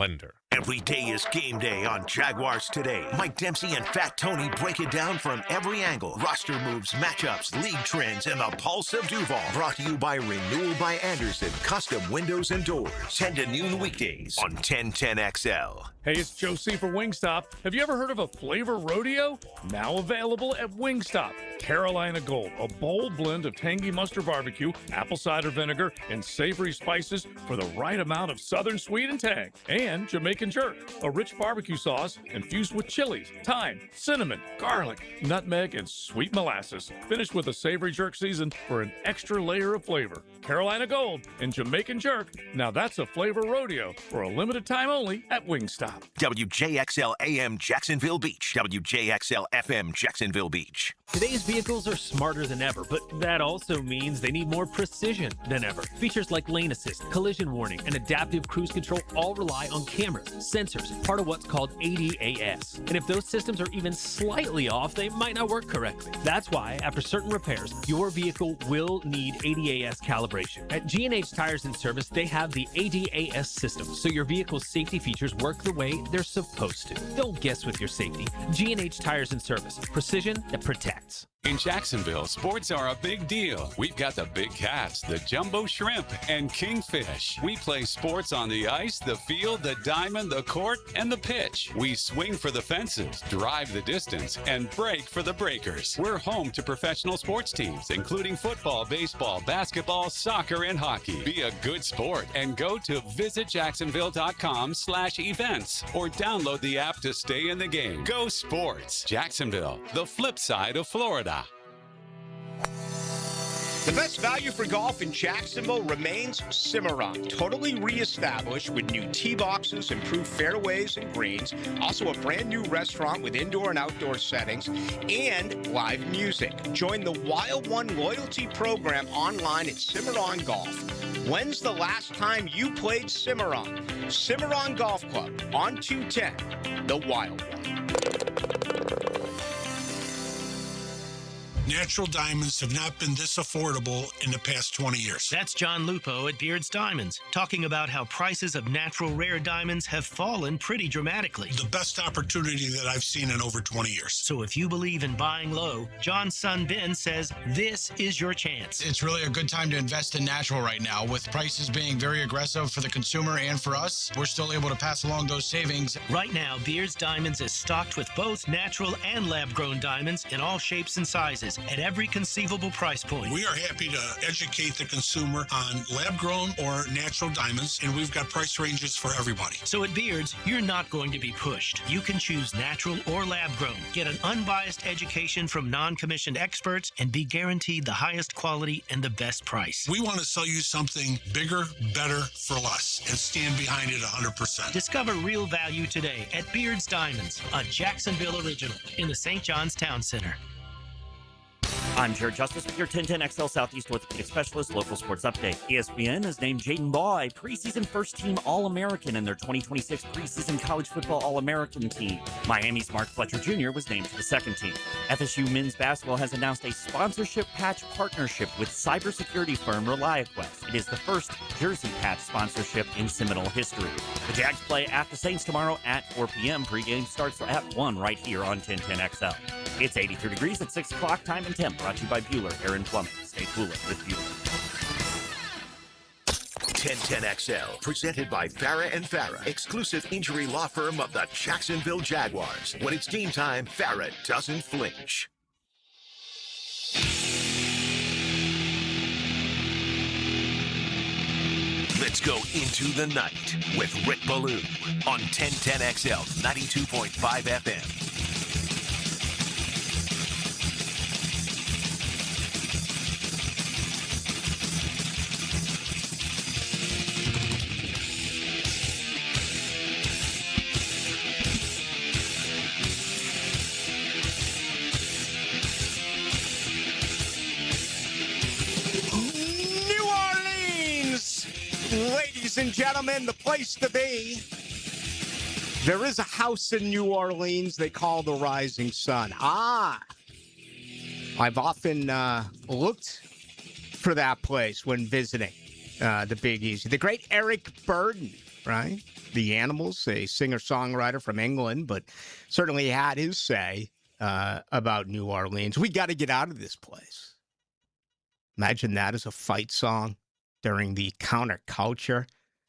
lender. Every day is game day on Jaguars Today. Mike Dempsey and Fat Tony break it down from every angle. Roster moves, matchups, league trends, and the pulse of Duval. Brought to you by Renewal by Anderson, custom windows and doors. 10 to noon weekdays on 1010XL. Hey, it's Joe C. for Wingstop. Have you ever heard of a flavor rodeo? Now available at Wingstop. Carolina Gold, a bold blend of tangy mustard barbecue, apple cider vinegar, and savory spices for the right amount of southern sweet and tang. And Jamaican jerk, a rich barbecue sauce infused with chilies, thyme, cinnamon, garlic, nutmeg, and sweet molasses. Finished with a savory jerk season for an extra layer of flavor. Carolina Gold and Jamaican jerk. Now that's a flavor rodeo for a limited time only at Wingstop. WJXL AM Jacksonville Beach. WJXL FM Jacksonville Beach. Today's vehicles are smarter than ever, but that also means they need more precision than ever. Features like lane assist, collision warning, and adaptive cruise control all rely on cameras, sensors, part of what's called ADAS. And if those systems are even slightly off, they might not work correctly. That's why, after certain repairs, your vehicle will need ADAS calibration. At G&H Tires and Service, they have the ADAS system, so your vehicle's safety features work the way they're supposed to. Don't guess with your safety. G&H Tires and Service. Precision that protects. In Jacksonville, sports are a big deal. We've got the big cats, the jumbo shrimp, and kingfish. We play sports on the ice, the field, the diamond, the court, and the pitch. We swing for the fences, drive the distance, and break for the breakers. We're home to professional sports teams, including football, baseball, basketball, soccer, and hockey. Be a good sport and go to visitjacksonville.com/events or download the app to stay in the game. Go sports. Jacksonville, the flip side of Florida. The best value for golf in Jacksonville remains Cimarron. Totally reestablished with new tee boxes, improved fairways and greens, also a brand new restaurant with indoor and outdoor settings, and live music. Join the Wild One loyalty program online at Cimarron Golf. When's the last time you played Cimarron? Cimarron Golf Club on 210, the Wild One. Natural diamonds have not been this affordable in the past 20 years. That's John Lupo at Beard's Diamonds, talking about how prices of natural rare diamonds have fallen pretty dramatically. The best opportunity that I've seen in over 20 years. So if you believe in buying low, John's son Ben says this is your chance. It's really a good time to invest in natural right now. With prices being very aggressive for the consumer and for us, we're still able to pass along those savings. Right now, Beard's Diamonds is stocked with both natural and lab-grown diamonds in all shapes and sizes at every conceivable price point. We are happy to educate the consumer on lab-grown or natural diamonds, and we've got price ranges for everybody. So at Beard's, you're not going to be pushed. You can choose natural or lab-grown. Get an unbiased education from non-commissioned experts and be guaranteed the highest quality and the best price. We want to sell you something bigger, better, for less, and stand behind it 100%. Discover real value today at Beard's Diamonds, a Jacksonville original in the St. John's Town Center. I'm Jared Justice with your 1010XL Southeast Orthopedic Specialist Local Sports Update. ESPN has named Jaden Baugh a preseason first-team All-American in their 2026 preseason college football All-American team. Miami's Mark Fletcher Jr. was named to the second team. FSU men's basketball has announced a sponsorship patch partnership with cybersecurity firm ReliaQuest. It is the first jersey patch sponsorship in Seminole history. The Jags play at the Saints tomorrow at 4 p.m. Pre-game starts at 1 right here on 1010XL. It's 83 degrees at 6 o'clock, time and temp. Brought to you by Bueller Air and Plumbing. Stay cooler with Bueller. 1010XL, presented by Farah and Farah, exclusive injury law firm of the Jacksonville Jaguars. When it's game time, Farah doesn't flinch. Let's go into the night with Rick Ballou on 1010XL 92.5 FM. Ladies and gentlemen, the place to be. There is a house in New Orleans they call the Rising Sun. I've often looked for that place when visiting the Big Easy. The great Eric Burden, right? the Animals, a singer-songwriter from England, but certainly had his say about New Orleans. We got to get out of this place. Imagine that as a fight song during the counterculture.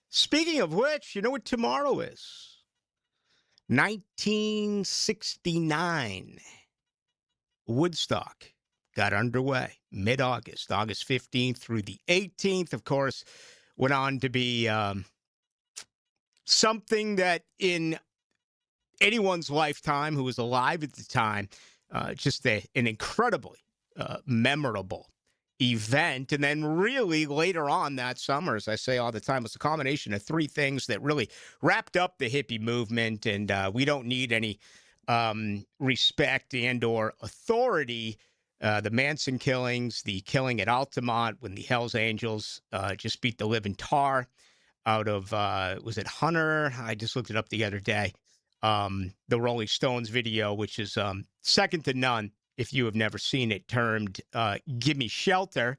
Speaking of which, you know what tomorrow is? 1969. Woodstock got underway mid-August, August 15th through the 18th. Of course, went on to be something that in anyone's lifetime who was alive at the time, just an incredibly memorable event. And then really later on that summer, as I say all the time, was a combination of three things that really wrapped up the hippie movement. And we don't need any respect and or authority. The Manson killings, the killing at Altamont when the Hells Angels just beat the living tar out of, was it Hunter? I just looked it up the other day. The Rolling Stones video, which is second to none if you have never seen it, termed Gimme Shelter.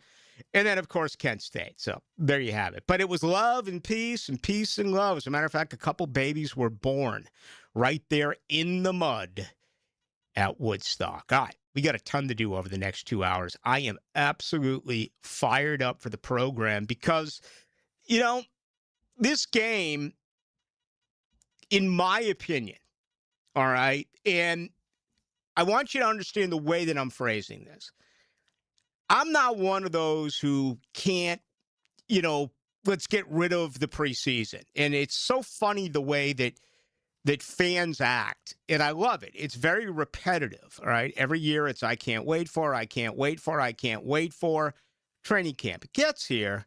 And then, of course, Kent State. So there you have it. But it was love and peace and love. As a matter of fact, a couple babies were born right there in the mud at Woodstock. All right, we got a ton to do over the next 2 hours. I am absolutely fired up for the program because, you know, this game, in my opinion, all right, and I want you to understand the way that I'm phrasing this. I'm not one of those who can't, you know, let's get rid of the preseason. And it's so funny the way that fans act, and I love it. It's very repetitive, all right? Every year it's I can't wait for. Training camp. It gets here,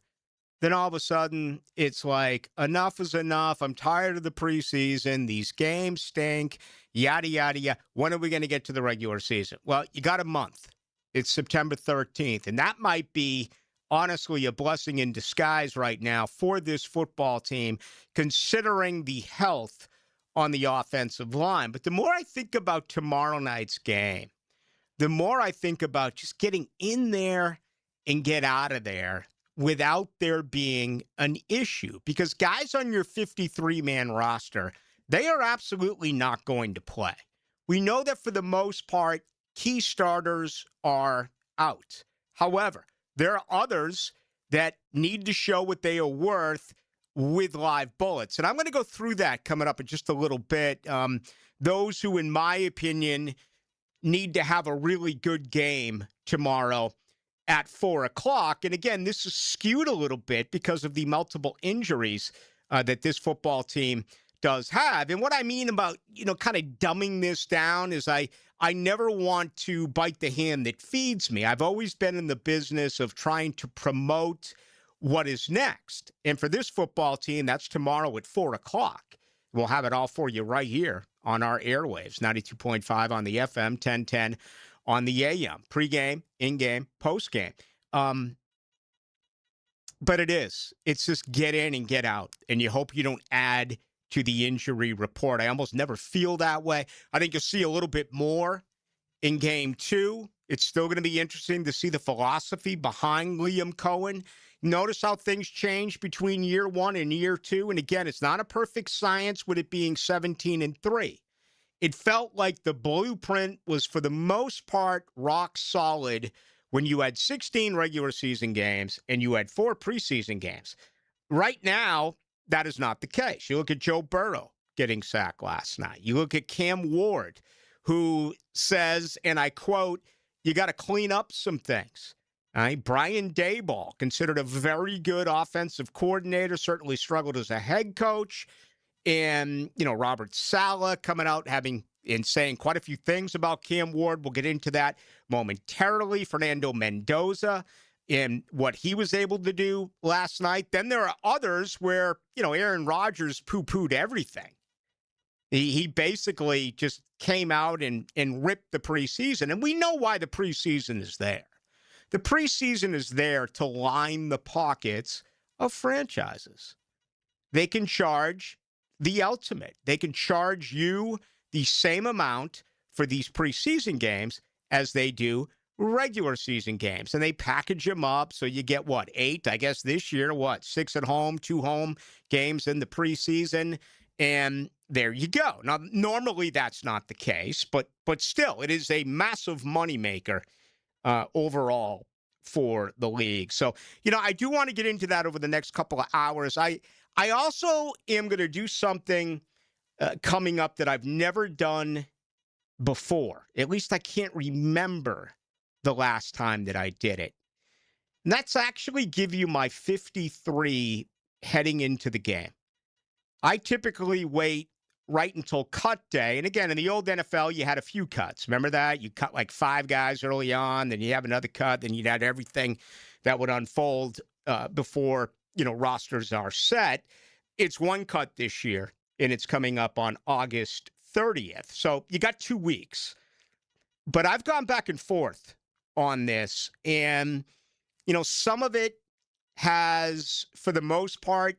then all of a sudden it's like enough is enough. I'm tired of the preseason. These games stink, yada, yada, yada. When are we going to get to the regular season? Well, you got a month. It's September 13th, and that might be honestly a blessing in disguise right now for this football team, considering the health on the offensive line. But the more I think about tomorrow night's game, the more I think about just getting in there and get out of there without there being an issue. Because guys on your 53-man roster, they are absolutely not going to play. We know that for the most part, key starters are out. However, there are others that need to show what they are worth with live bullets. And I'm going to go through that coming up in just a little bit. Those who, in my opinion, need to have a really good game tomorrow at 4 o'clock. And again, this is skewed a little bit because of the multiple injuries that this football team does have. And what I mean about, you know, kind of dumbing this down is I never want to bite the hand that feeds me. I've always been in the business of trying to promote what is next. And for this football team, that's tomorrow at 4 o'clock. We'll have it all for you right here on our airwaves, 92.5 on the FM, 1010 on the AM, pregame, in-game, postgame. But it's just get in and get out, and you hope you don't add to the injury report. I almost never feel that way. I think you'll see a little bit more in game 2. It's still going to be interesting to see the philosophy behind Liam Coen. Notice how things change between year 1 and year 2. And again, it's not a perfect science with it being 17-3. It felt like the blueprint was, for the most part, rock solid when you had 16 regular season games and you had 4 preseason games. Right now, that is not the case. You look at Joe Burrow getting sacked last night. You look at Cam Ward, who says, and I quote, you got to clean up some things. Brian Daboll, considered a very good offensive coordinator, certainly struggled as a head coach. And, you know, Robert Saleh coming out and saying quite a few things about Cam Ward. We'll get into that momentarily. Fernando Mendoza and what he was able to do last night. Then there are others where, you know, Aaron Rodgers poo-pooed everything. He basically just came out and ripped the preseason. And we know why the preseason is there. The preseason is there to line the pockets of franchises. They can charge the ultimate. They can charge you the same amount for these preseason games as they do regular season games. And they package them up so you get, 8? I guess this year, 6 at home, 2 home games in the preseason. And there you go. Now, normally that's not the case, but still, it is a massive moneymaker overall for the league. So, I do want to get into that over the next couple of hours. I also am going to do something coming up that I've never done before. At least I can't remember the last time that I did it. And that's actually give you my 53 heading into the game. I typically wait right until cut day. And again, in the old NFL, you had a few cuts. Remember that? You cut like 5 guys early on, then you have another cut, then you'd had everything that would unfold before, rosters are set. It's one cut this year, and it's coming up on August 30th. So you got 2 weeks. But I've gone back and forth on this, and, some of it has, for the most part,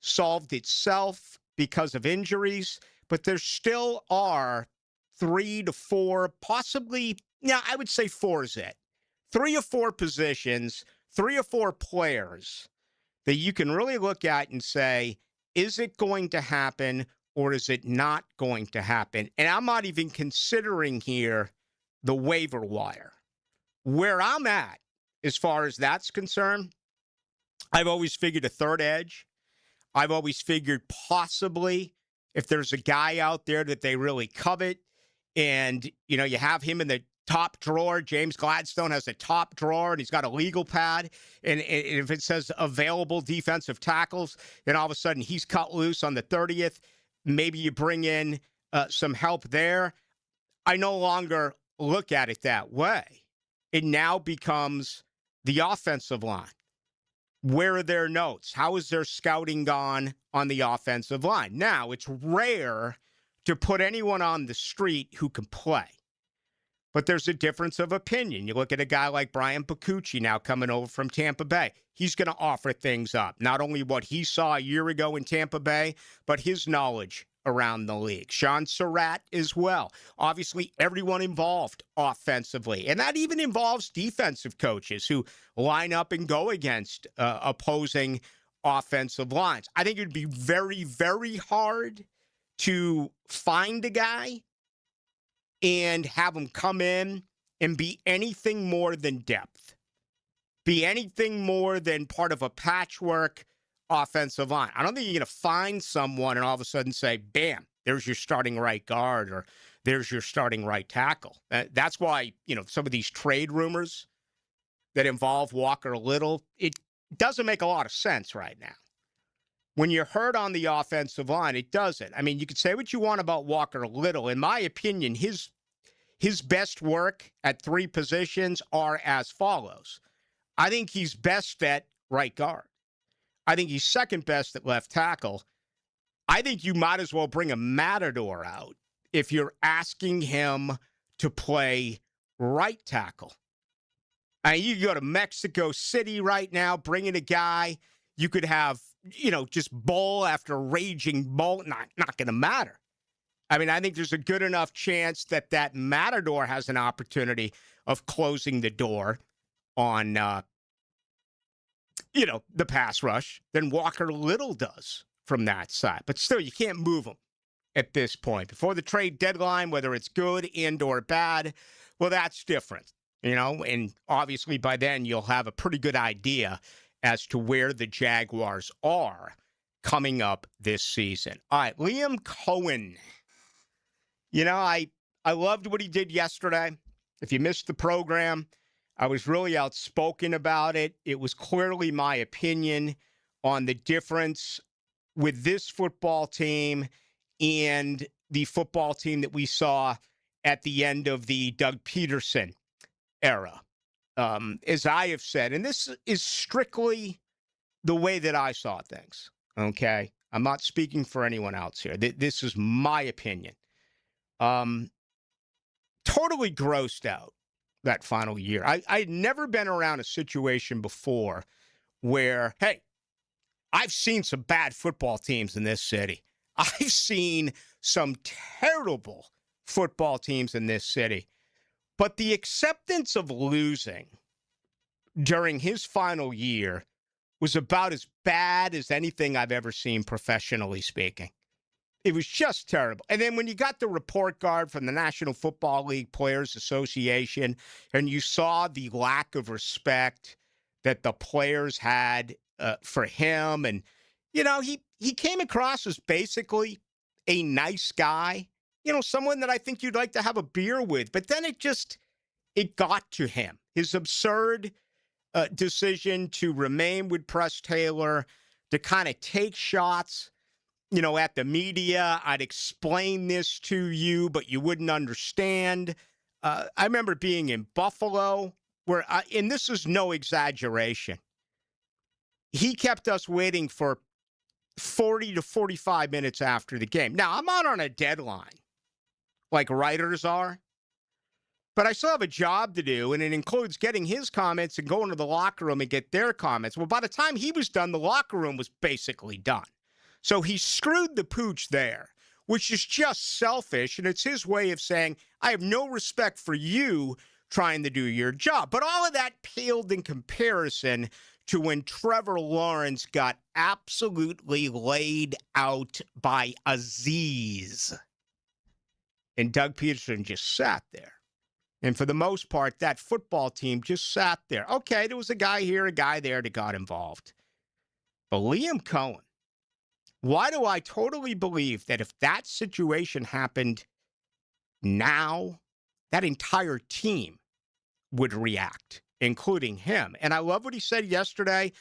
solved itself because of injuries, but there still are 3 to 4, possibly, I would say 4 is it. 3 or 4 positions, 3 or 4 players that you can really look at and say, is it going to happen or is it not going to happen? And I'm not even considering here the waiver wire. Where I'm at, as far as that's concerned, I've always figured a third edge. I've always figured possibly if there's a guy out there that they really covet and, you have him in the top drawer. James Gladstone has a top drawer and he's got a legal pad. And if it says available defensive tackles, then all of a sudden he's cut loose on the 30th. Maybe you bring in some help there. I no longer look at it that way. It now becomes the offensive line. Where are their notes? How is their scouting gone on the offensive line? Now, it's rare to put anyone on the street who can play. But there's a difference of opinion. You look at a guy like Brian Pacucci now coming over from Tampa Bay. He's going to offer things up. Not only what he saw a year ago in Tampa Bay, but his knowledge around the league. Sean Surratt as well. Obviously, everyone involved offensively. And that even involves defensive coaches who line up and go against opposing offensive lines. I think it would be very, very hard to find a guy and have him come in and be anything more than depth, be anything more than part of a patchwork offensive line. I don't think you're going to find someone and all of a sudden say, bam, there's your starting right guard or there's your starting right tackle. That's why, some of these trade rumors that involve Walker Little, it doesn't make a lot of sense right now. When you're hurt on the offensive line, it doesn't. I mean, you could say what you want about Walker Little. In my opinion, his best work at 3 positions are as follows. I think he's best at right guard. I think he's second best at left tackle. I think you might as well bring a matador out if you're asking him to play right tackle. I mean, you could go to Mexico City right now, bring in a guy. You could have, just bowl after raging bowl. Not going to matter. I mean, I think there's a good enough chance that matador has an opportunity of closing the door on the pass rush than Walker Little does from that side. But still, you can't move him at this point. Before the trade deadline, whether it's good and or bad, well, that's different, and obviously by then you'll have a pretty good idea as to where the Jaguars are coming up this season. All right, Liam Coen. I loved what he did yesterday. If you missed the program, I was really outspoken about it. It was clearly my opinion on the difference with this football team and the football team that we saw at the end of the Doug Peterson era. As I have said, and this is strictly the way that I saw things, okay? I'm not speaking for anyone else here. This is my opinion. Totally grossed out that final year. I'd never been around a situation before where, hey, I've seen some bad football teams in this city. I've seen some terrible football teams in this city. But the acceptance of losing during his final year was about as bad as anything I've ever seen professionally speaking. It was just terrible. And then when you got the report card from the National Football League Players Association and you saw the lack of respect that the players had for him, and, he came across as basically a nice guy, someone that I think you'd like to have a beer with. But then it got to him. His absurd decision to remain with Press Taylor, to kind of take shots at the media. I'd explain this to you, but you wouldn't understand. I remember being in Buffalo where, and this is no exaggeration, he kept us waiting for 40 to 45 minutes after the game. Now, I'm not on a deadline like writers are, but I still have a job to do, and it includes getting his comments and going to the locker room and get their comments. Well, by the time he was done, the locker room was basically done. So he screwed the pooch there, which is just selfish, and it's his way of saying, I have no respect for you trying to do your job. But all of that paled in comparison to when Trevor Lawrence got absolutely laid out by Aziz. And Doug Peterson just sat there. And for the most part, that football team just sat there. Okay, there was a guy here, a guy there that got involved. But Liam Coen, why do I totally believe that if that situation happened now, that entire team would react, including him? And I love what he said yesterday,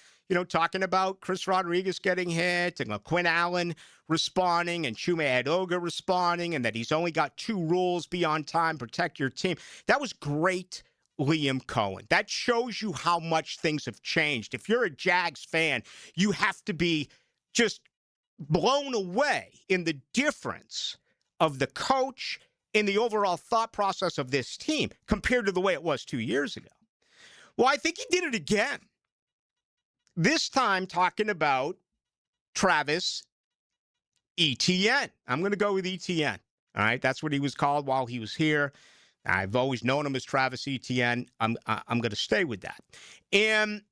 talking about Chris Rodriguez getting hit and Quinn Allen responding and Chume Adoga responding, and that he's only got 2 rules: be on time, protect your team. That was great, Liam Coen. That shows you how much things have changed. If you're a Jags fan, you have to be just blown away in the difference of the coach and the overall thought process of this team compared to the way it was 2 years ago. Well, I think he did it again. This time talking about Travis Etienne. I'm going to go with Etienne. All right, that's what he was called while he was here. I've always known him as Travis Etienne. I'm going to stay with that. And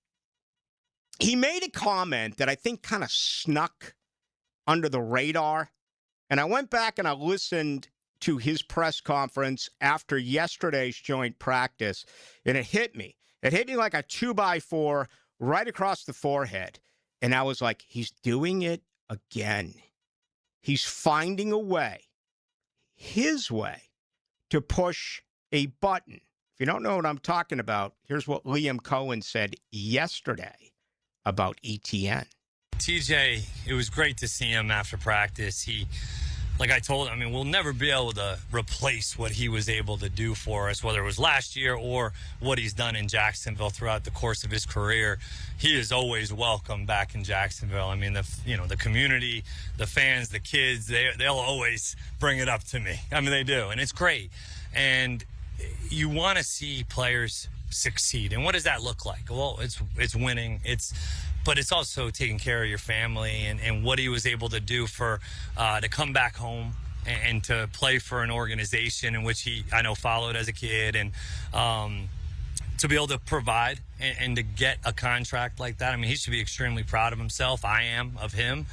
he made a comment that I think kind of snuck under the radar. And I went back and I listened to his press conference after yesterday's joint practice, and it hit me. It hit me like a 2x4 right across the forehead. And I was like, he's doing it again. He's finding a way, his way, to push a button. If you don't know what I'm talking about, here's what Liam Coen said yesterday about Etienne. TJ, it was great to see him after practice. Like I told him, we'll never be able to replace what he was able to do for us, whether it was last year or what he's done in Jacksonville throughout the course of his career. He is always welcome back in Jacksonville. The community, the fans, the kids, they'll always bring it up to me. They do, and it's great. And you want to see players succeed. And what does that look like? Well, it's winning. But it's also taking care of your family, and what he was able to do to come back home and to play for an organization in which I know followed as a kid, and to be able to provide and to get a contract like that. He should be extremely proud of himself. I am of him.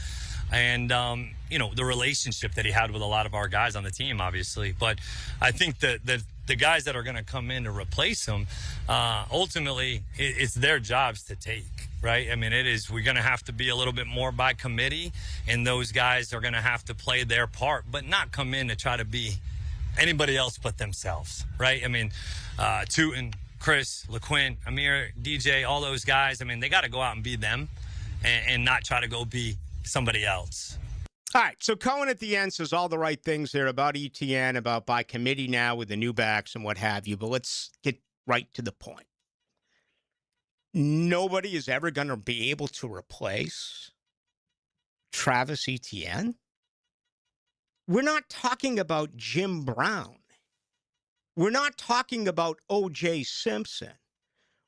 And, the relationship that he had with a lot of our guys on the team, obviously. But I think that the guys that are going to come in to replace him, ultimately, it's their jobs to take, right? We're going to have to be a little bit more by committee, and those guys are going to have to play their part, but not come in to try to be anybody else but themselves, right? Tootin, Chris, LaQuint, Amir, DJ, all those guys, they got to go out and be them and not try to go be somebody else. All right, so Coen at the end says all the right things there about Etienne, about by committee now with the new backs and what have you, but let's get right to the point. Nobody is ever going to be able to replace Travis Etienne. We're not talking about Jim Brown. We're not talking about O.J. Simpson.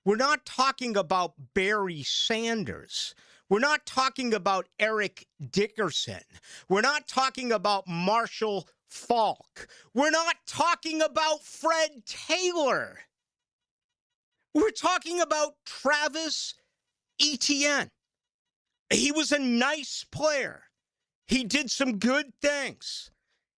We're not talking about Barry Sanders. We're not talking about Eric Dickerson. We're not talking about Marshall Faulk. We're not talking about Fred Taylor. We're talking about Travis Etienne. He was a nice player. he did some good things.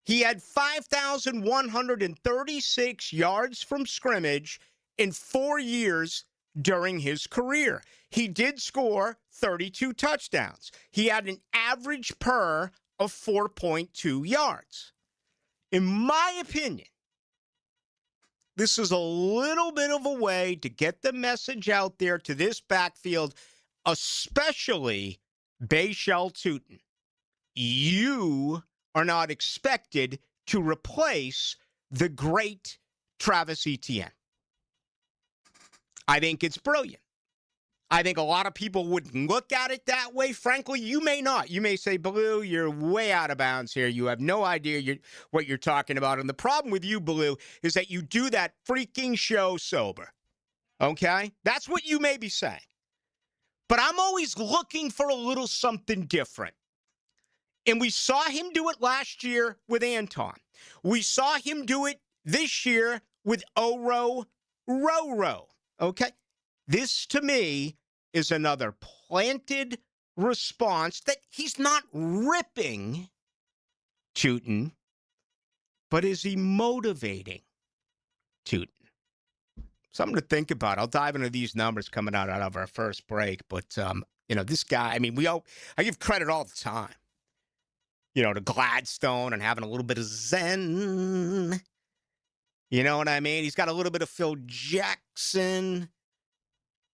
He had 5,136 yards from scrimmage in 4 years during his career. He did score 32 touchdowns. He had an average per of 4.2 yards. In my opinion, this is a little bit of a way to get the message out there to this backfield, especially Bayshell Tootin. You are not expected to replace the great Travis Etienne. I think it's brilliant. I think a lot of people wouldn't look at it that way. Frankly, you may not. You may say, Blue, you're way out of bounds here. You have no idea what you're talking about. And the problem with you, Blue, is that you do that freaking show sober. Okay? That's what you may be saying. But I'm always looking for a little something different. And we saw him do it last year with Anton. We saw him do it this year with Oro Roro. Okay? This, to me, is another planted response that he's not ripping Tootin, but is he motivating Tootin? Something to think about. I'll dive into these numbers coming out of our first break. But, this guy, I mean, I give credit all the time, to Gladstone and having a little bit of zen. You know what I mean? He's got a little bit of Phil Jackson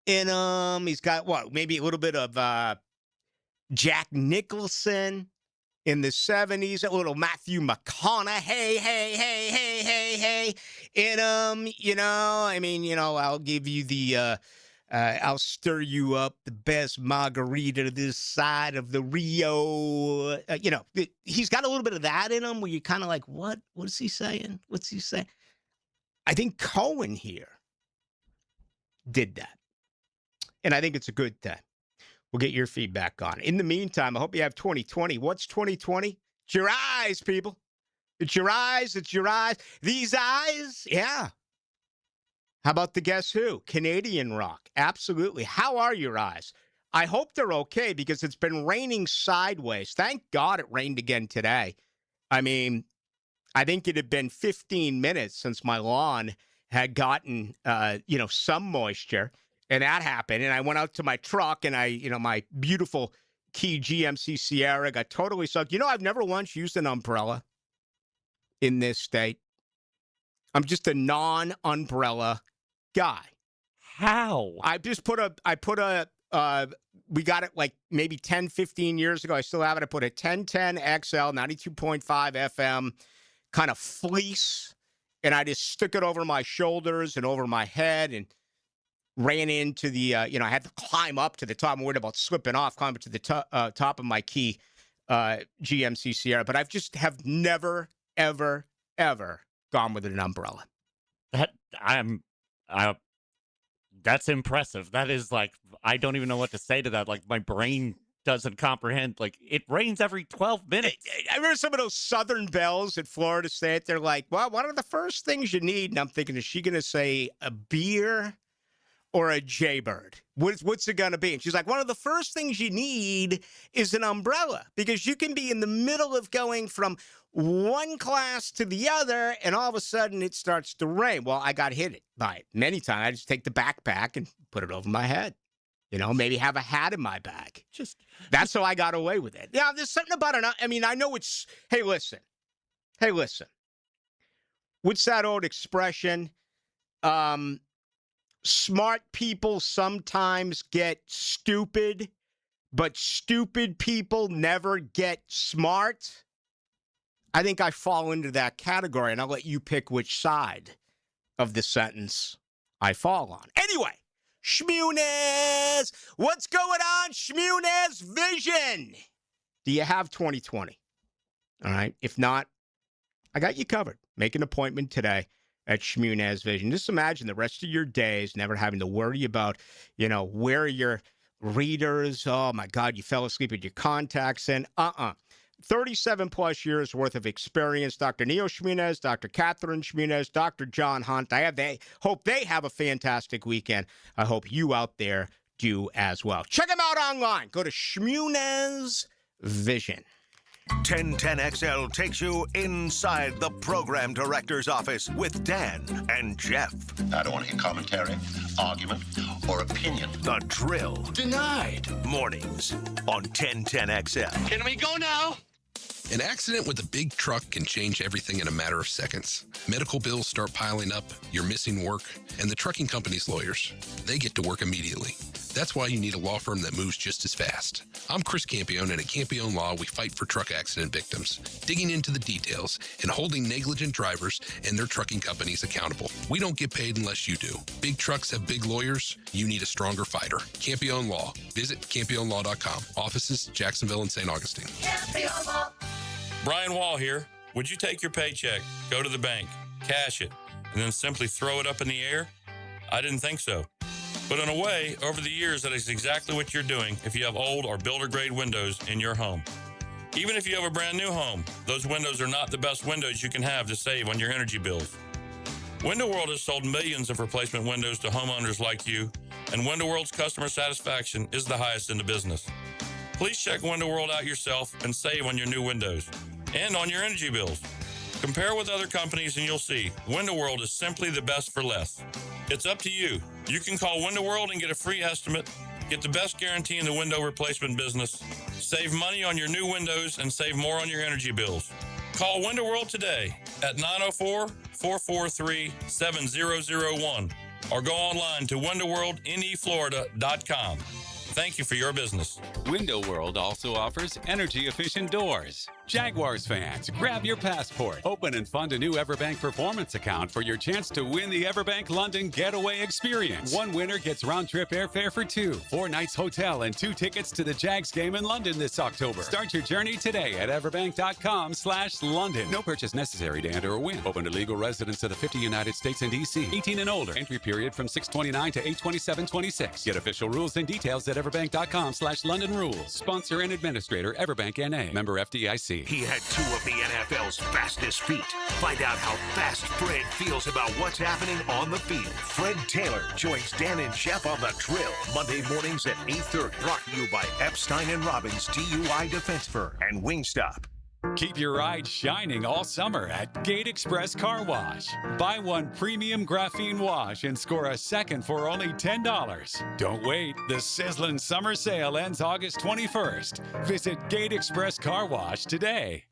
in him. He's got, maybe a little bit of Jack Nicholson in the 70s, a little Matthew McConaughey, hey, in him, I mean, I'll give you the, I'll stir you up the best margarita this side of the Rio. He's got a little bit of that in him where you're kind of like, what is he saying? What's he saying? I think Coen here did that. And I think it's a good thing. We'll get your feedback on it. In the meantime, I hope you have 2020. What's 2020? It's your eyes, people. It's your eyes. It's your eyes. These eyes, yeah. How about the Guess Who? Canadian rock. Absolutely. How are your eyes? I hope they're okay because it's been raining sideways. Thank God it rained again today. I mean, I think it had been 15 minutes since my lawn had gotten, some moisture. And that happened, and I went out to my truck, and my beautiful Key GMC Sierra got totally soaked. I've never once used an umbrella in this state. I'm just a non-umbrella guy. How? We got it like maybe 10, 15 years ago. I still have it. I put a 1010 XL, 92.5 FM kind of fleece, and I just stuck it over my shoulders and over my head and ran into the, I had to climb up to the top. I'm worried about slipping off, climb up to the top of my Key GMC Sierra. But have never, ever, ever gone with an umbrella. That's impressive. That is like, I don't even know what to say to that. Like, my brain doesn't comprehend. Like, it rains every 12 minutes. I remember some of those Southern belles at Florida State. They're like, well, what are the first things you need? And I'm thinking, is she going to say a beer or a Jaybird? What's it going to be? And she's like, one of the first things you need is an umbrella because you can be in the middle of going from one class to the other, and all of a sudden it starts to rain. Well, I got hit by it many times. I just take the backpack and put it over my head. Maybe have a hat in my bag. That's how I got away with it. Yeah, there's something about it. I mean, I know it's, hey, listen. What's that old expression? Smart people sometimes get stupid, but stupid people never get smart. I think I fall into that category, and I'll let you pick which side of the sentence I fall on. Anyway, Schmunez! What's going on, Schmunez Vision? Do you have 2020? All right. If not, I got you covered. Make an appointment today at Schmunez Vision. Just imagine the rest of your days never having to worry about, where your readers, oh my God, you fell asleep with your contacts in. 37 plus years worth of experience. Dr. Neil Schmunez, Dr. Catherine Schmunez, Dr. John Hunt. Hope they have a fantastic weekend. I hope you out there do as well. Check them out online. Go to Schmunez Vision. 1010XL takes you inside the program director's office with Dan and Jeff. I don't want to hear commentary, argument, or opinion. The Drill. Denied. Mornings on 1010XL. Can we go now? An accident with a big truck can change everything in a matter of seconds. Medical bills start piling up, you're missing work, and the trucking company's lawyers, they get to work immediately. That's why you need a law firm that moves just as fast. I'm Chris Campione, and at Campione Law, we fight for truck accident victims, digging into the details and holding negligent drivers and their trucking companies accountable. We don't get paid unless you do. Big trucks have big lawyers. You need a stronger fighter. Campione Law. Visit CampioneLaw.com. Offices, Jacksonville and St. Augustine. Campione Law. Brian Wall here. Would you take your paycheck, go to the bank, cash it, and then simply throw it up in the air? I didn't think so. But in a way, over the years, that is exactly what you're doing if you have old or builder-grade windows in your home. Even if you have a brand new home, those windows are not the best windows you can have to save on your energy bills. Window World has sold millions of replacement windows to homeowners like you, and Window World's customer satisfaction is the highest in the business. Please check Window World out yourself and save on your new windows and on your energy bills. Compare with other companies and you'll see Window World is simply the best for less. It's up to you. You can call Window World and get a free estimate, get the best guarantee in the window replacement business, save money on your new windows, and save more on your energy bills. Call Window World today at 904-443-7001 or go online to windowworldneflorida.com. Thank you for your business. Window World also offers energy-efficient doors. Jaguars fans, grab your passport. Open and fund a new Everbank Performance account for your chance to win the Everbank London Getaway Experience. One winner gets round-trip airfare for two, 4 nights hotel, and 2 tickets to the Jags game in London this October. Start your journey today at everbank.com/London. No purchase necessary to enter or win. Open to legal residents of the 50 United States and D.C. 18 and older. Entry period from 6/29 to 8/27/26. Get official rules and details at everbank.com/London Rules. Sponsor and administrator, Everbank N.A. Member FDIC. He had 2 of the NFL's fastest feet. Find out how fast Fred feels about what's happening on the field. Fred Taylor joins Dan and Jeff on The Drill, Monday mornings at 8:30. Brought to you by Epstein & Robbins DUI Defense Firm and Wingstop. Keep your ride shining all summer at Gate Express Car Wash. Buy 1 premium graphene wash and score a second for only $10. Don't wait. The sizzling summer sale ends August 21st. Visit Gate Express Car Wash today.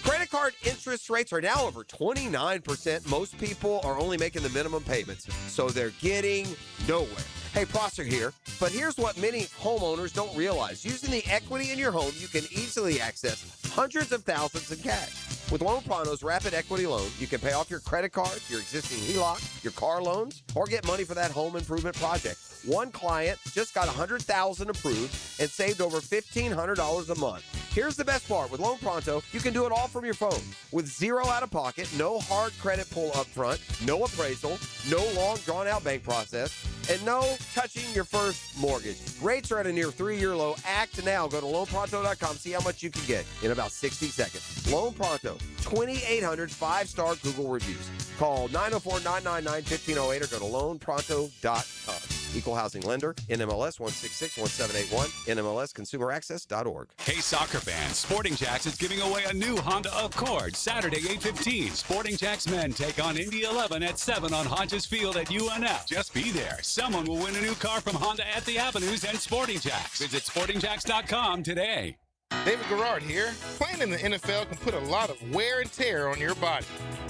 Credit card interest rates are now over 29%. Most people are only making the minimum payments, so they're getting nowhere. Hey, Prosser here. But here's what many homeowners don't realize. Using the equity in your home, you can easily access hundreds of thousands in cash. With Loan Pronto's Rapid Equity Loan, you can pay off your credit card, your existing HELOC, your car loans, or get money for that home improvement project. One client just got $100,000 approved and saved over $1,500 a month. Here's the best part. With Loan Pronto, you can do it all from your phone. With zero out-of-pocket, no hard credit pull up front, no appraisal, no long, drawn-out bank process, and no touching your first mortgage. Rates are at a near 3-year low. Act now. Go to loanpronto.com. See how much you can get in about 60 seconds. Loan Pronto, 2,800 5-star Google reviews. Call 904-999-1508 or go to loanpronto.com. Equal housing lender, NMLS 1661781, NMLSconsumeraccess.org. Hey, soccer fans, Sporting Jacks is giving away a new Honda Accord Saturday, 8:15. Sporting Jacks men take on Indy 11 at 7 on Hodges Field at UNF. Just be there. Someone will win a new car from Honda at the Avenues and Sporting Jacks. Visit sportingjacks.com today. David Garrard here. Playing in the NFL can put a lot of wear and tear on your body,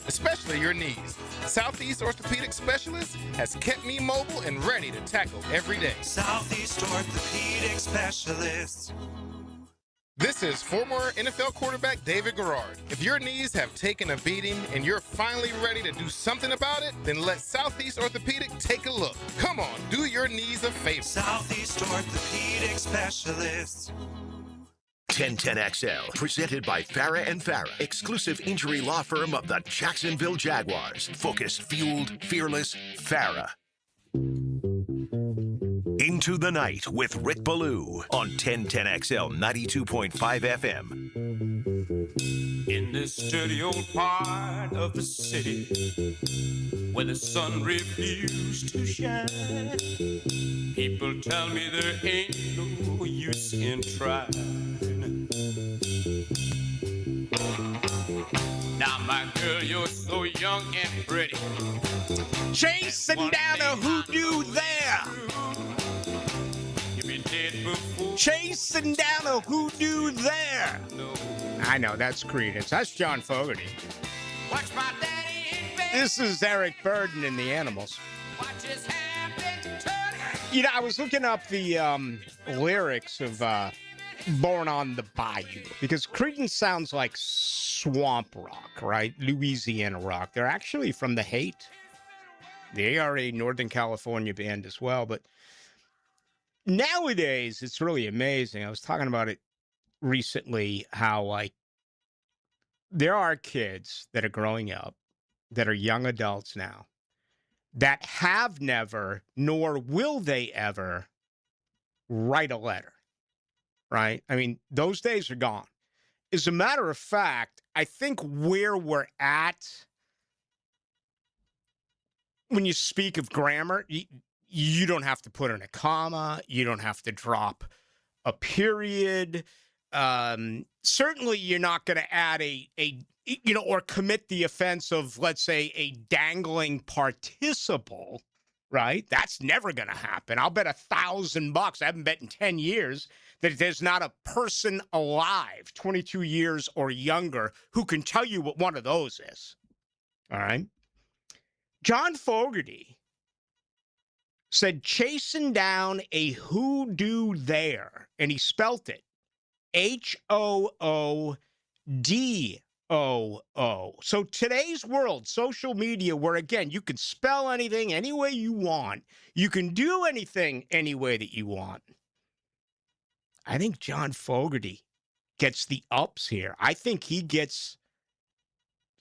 especially your knees. Southeast Orthopedic Specialist has kept me mobile and ready to tackle every day. Southeast Orthopedic Specialist. This is former NFL quarterback David Garrard. If your knees have taken a beating and you're finally ready to do something about it, then let Southeast Orthopedic take a look. Come on, do your knees a favor. Southeast Orthopedic Specialists. 1010XL, presented by Farah & Farah, exclusive injury law firm of the Jacksonville Jaguars. Focused, fueled, fearless, Farah. Into the Night with Rick Ballou on 1010XL 92.5 FM. In this dirty old part of the city where the sun refused to shine, people tell me there ain't no use in trying. Now, my girl, you're so young and pretty, chasing down a hoodoo there. Chasing down a hoodoo there. I know, that's Creedence. That's John Fogerty. This is Eric Burden and the Animals. You know, I was looking up the lyrics of Born on the Bayou, because Creedence sounds like swamp rock, right? Louisiana rock. They're actually from the Haight. They are a Northern California band as well, but nowadays, it's really amazing. I was talking about it recently, how, like, there are kids that are growing up, that are young adults now, that have never, nor will they ever, write a letter, right? I mean, those days are gone. As a matter of fact, I think where we're at, when you speak of grammar, you don't have to put in a comma. You don't have to drop a period. Certainly, you're not going to add or commit the offense of, let's say, a dangling participle, right? That's never going to happen. I'll bet $1,000. I haven't bet in 10 years that there's not a person alive, 22 years or younger, who can tell you what one of those is. All right? John Fogerty said chasing down a hoodoo there, and he spelt it Hoodoo. So today's world, social media, where again, you can spell anything any way you want, you can do anything any way that you want. I think John Fogerty gets the ups here. I think he gets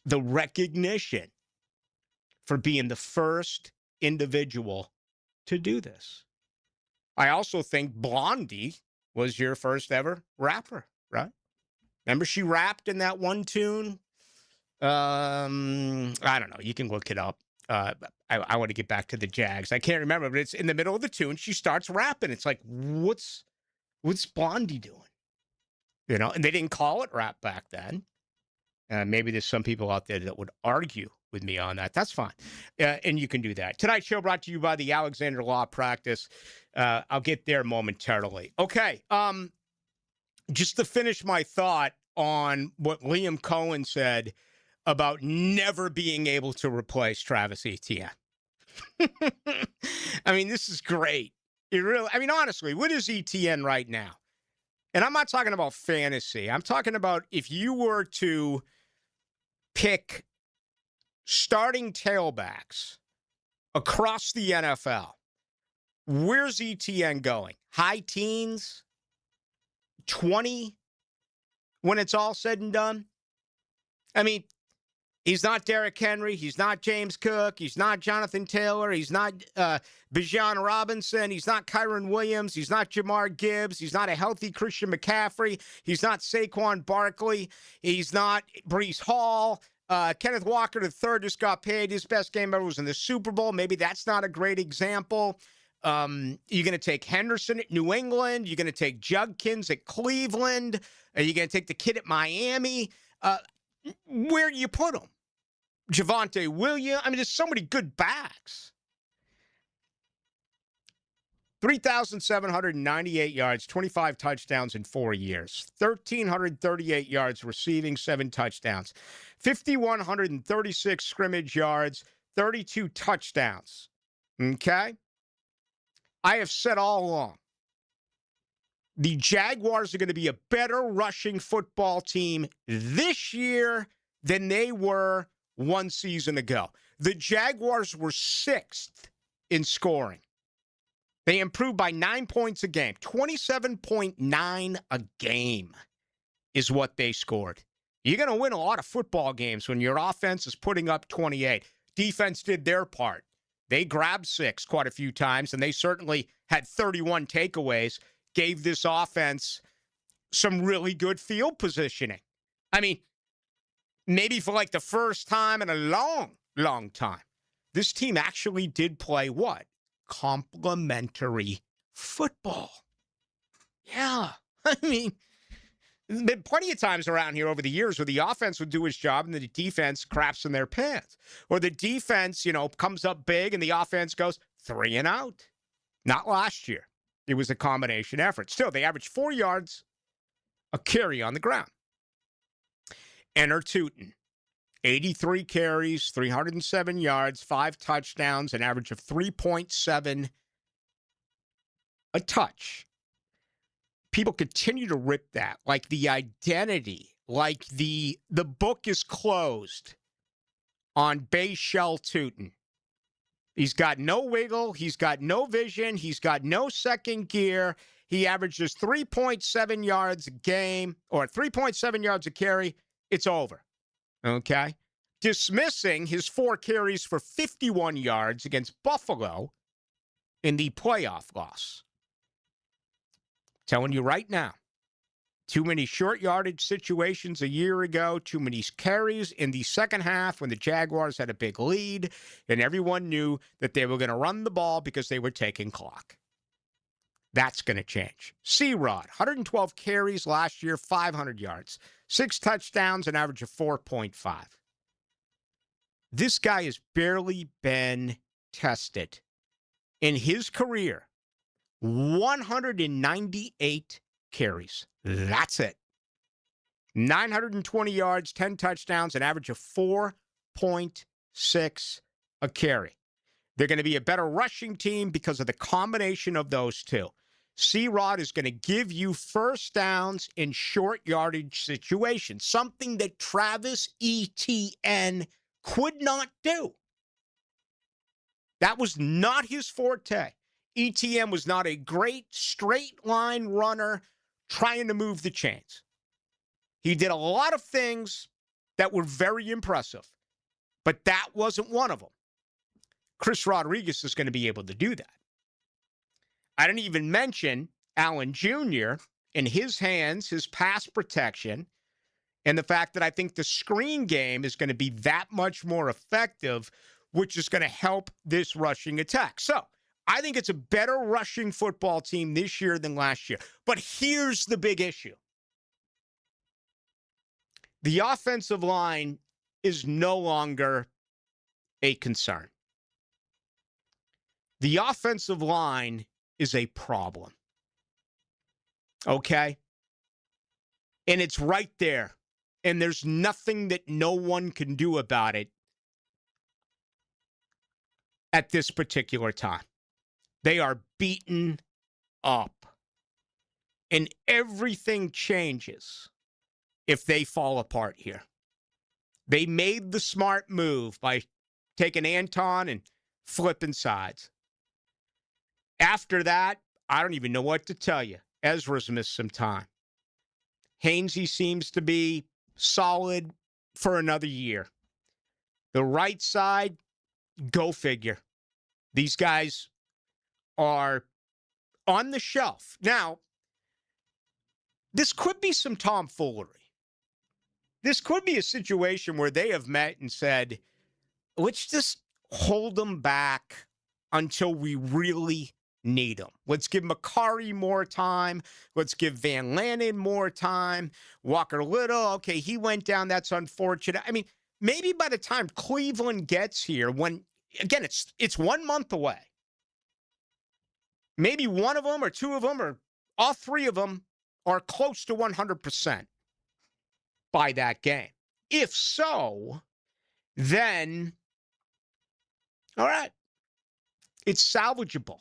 the recognition for being the first individual to do this. I also think Blondie was your first ever rapper, right? Remember she rapped in that one tune? I don't know. You can look it up. I want to get back to the Jags. I can't remember, but it's in the middle of the tune. She starts rapping. It's like, what's Blondie doing? You know, and they didn't call it rap back then. Maybe there's some people out there that would argue with me on that. That's fine. And you can do that. Tonight's show brought to you by the Alexander Law Practice. I'll get there momentarily. Okay. Just to finish my thought on what Liam Coen said about never being able to replace Travis Etienne. I mean, this is great. Honestly, what is Etienne right now? And I'm not talking about fantasy. I'm talking about if you were to pick starting tailbacks across the NFL, where's Etienne going? High teens? 20 when it's all said and done? I mean, he's not Derrick Henry. He's not James Cook. He's not Jonathan Taylor. He's not Bijan Robinson. He's not Kyron Williams. He's not Jamar Gibbs. He's not a healthy Christian McCaffrey. He's not Saquon Barkley. He's not Breece Hall. Kenneth Walker III just got paid. His best game ever was in the Super Bowl. Maybe that's not a great example. You're going to take Henderson at New England. You're going to take Judkins at Cleveland. You're going to take the kid at Miami. Where do you put him? Javonte Williams. I mean, there's so many good backs. 3,798 yards, 25 touchdowns in 4 years. 1,338 yards receiving, 7 touchdowns. 5,136 scrimmage yards, 32 touchdowns. Okay? I have said all along, the Jaguars are going to be a better rushing football team this year than they were one season ago. The Jaguars were 6th in scoring. They improved by 9 points a game. 27.9 a game is what they scored. You're going to win a lot of football games when your offense is putting up 28. Defense did their part. They grabbed 6 quite a few times, and they certainly had 31 takeaways, gave this offense some really good field positioning. I mean, maybe for like the first time in a long, long time, this team actually did play what? Complementary football. Yeah. I mean, there's been plenty of times around here over the years where the offense would do his job and the defense craps in their pants. Or the defense, comes up big and the offense goes 3 and out. Not last year. It was a combination effort. Still, they averaged 4 yards a carry on the ground. Enter Tootin. 83 carries, 307 yards, 5 touchdowns, an average of 3.7 a touch. People continue to rip that, like the identity, like the book is closed on Bayshell Tootin. He's got no wiggle. He's got no vision. He's got no second gear. He averages 3.7 yards a game or 3.7 yards a carry. It's over. Okay? Dismissing his 4 carries for 51 yards against Buffalo in the playoff loss. Telling you right now, too many short yardage situations a year ago, too many carries in the second half when the Jaguars had a big lead, and everyone knew that they were going to run the ball because they were taking clock. That's going to change. C-Rod, 112 carries last year, 500 yards, 6 touchdowns, an average of 4.5. This guy has barely been tested. In his career, 198 carries. That's it. 920 yards, 10 touchdowns, an average of 4.6 a carry. They're going to be a better rushing team because of the combination of those two. C-Rod is going to give you first downs in short yardage situations, something that Travis Etienne could not do. That was not his forte. Etienne was not a great straight line runner trying to move the chains. He did a lot of things that were very impressive, but that wasn't one of them. Chris Rodriguez is going to be able to do that. I didn't even mention Allen Jr. in his hands, his pass protection, and the fact that I think the screen game is going to be that much more effective, which is going to help this rushing attack. So, I think it's a better rushing football team this year than last year. But here's the big issue. The offensive line is no longer a concern. The offensive line is a problem. Okay? And it's right there. And there's nothing that no one can do about it at this particular time. They are beaten up. And everything changes if they fall apart here. They made the smart move by taking Anton and flipping sides. After that, I don't even know what to tell you. Ezra's missed some time. Hainsey seems to be solid for another year. The right side, go figure. These guys are on the shelf. Now, this could be some tomfoolery. This could be a situation where they have met and said, let's just hold them back until we really need them. Let's give Makari more time. Let's give Van Lanen more time. Walker Little, okay, he went down. That's unfortunate. I mean, maybe by the time Cleveland gets here, when, again, it's 1 month away. Maybe one of them or two of them or all three of them are close to 100% by that game. If so, then, all right, it's salvageable.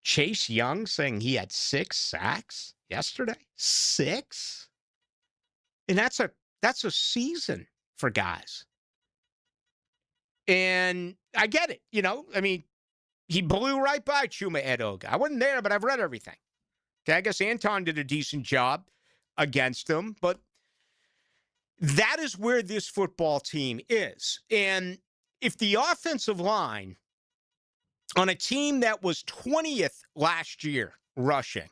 Chase Young saying he had 6 sacks yesterday. 6? And that's a season for guys. And I get it. You know, I mean, he blew right by Chuma Edoga. I wasn't there, but I've read everything. Okay, I guess Anton did a decent job against him, but that is where this football team is. And if the offensive line on a team that was 20th last year rushing,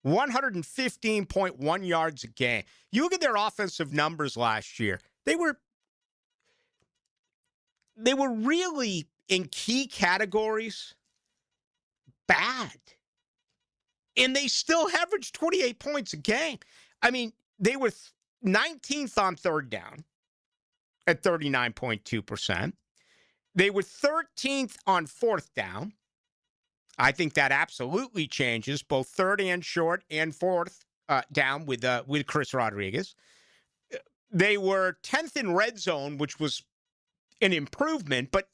115.1 yards a game. You look at their offensive numbers last year. They were really, in key categories, bad. And they still averaged 28 points a game. I mean, they were 19th on third down at 39.2%. They were 13th on fourth down. I think that absolutely changes both third and short and fourth down with Chris Rodriguez. They were 10th in red zone, which was an improvement, but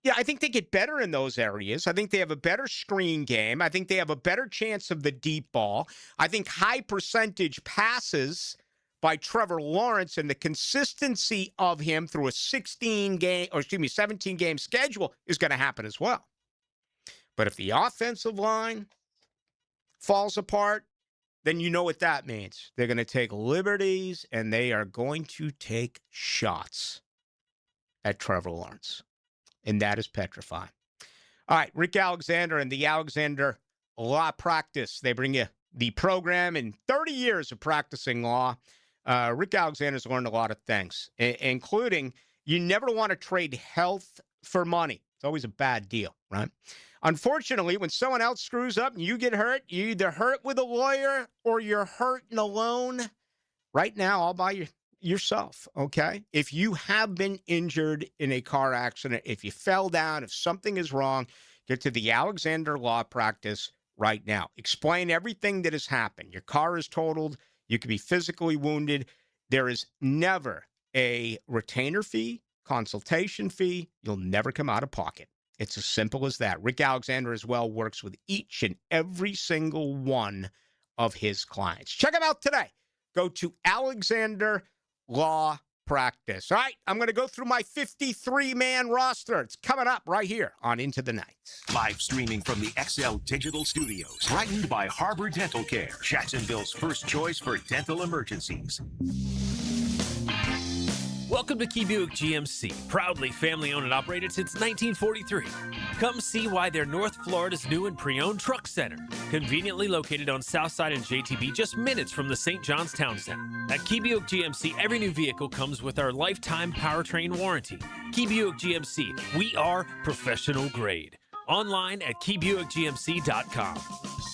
yeah, I think they get better in those areas. I think they have a better screen game. I think they have a better chance of the deep ball. I think high percentage passes by Trevor Lawrence and the consistency of him through a 17-game schedule is going to happen as well. But if the offensive line falls apart, then you know what that means. They're going to take liberties and they are going to take shots at Trevor Lawrence. And that is petrifying. All right, Rick Alexander and the Alexander Law Practice. They bring you the program in 30 years of practicing law. Rick Alexander's learned a lot of things, including you never want to trade health for money. It's always a bad deal, right? Unfortunately, when someone else screws up and you get hurt, you either hurt with a lawyer or you're hurting alone. Right now, all by yourself, okay? If you have been injured in a car accident, if you fell down, if something is wrong, get to the Alexander Law Practice right now. Explain everything that has happened. Your car is totaled. You could be physically wounded. There is never a retainer fee, consultation fee. You'll never come out of pocket. It's as simple as that. Rick Alexander as well works with each and every single one of his clients. Check him out today. Go to Alexander Law Practice. All right, I'm going to go through my 53-man roster. It's coming up right here on Into the Night. Live streaming from the XL Digital Studios. Brightened by Harbor Dental Care, Jacksonville's first choice for dental emergencies. Welcome to Key Buick GMC, proudly family-owned and operated since 1943. Come see why they're North Florida's new and pre-owned truck center, conveniently located on Southside and JTB, just minutes from the St. John's Town Center. At Key Buick GMC, every new vehicle comes with our lifetime powertrain warranty. Key Buick GMC, we are professional grade. Online at keybuickgmc.com.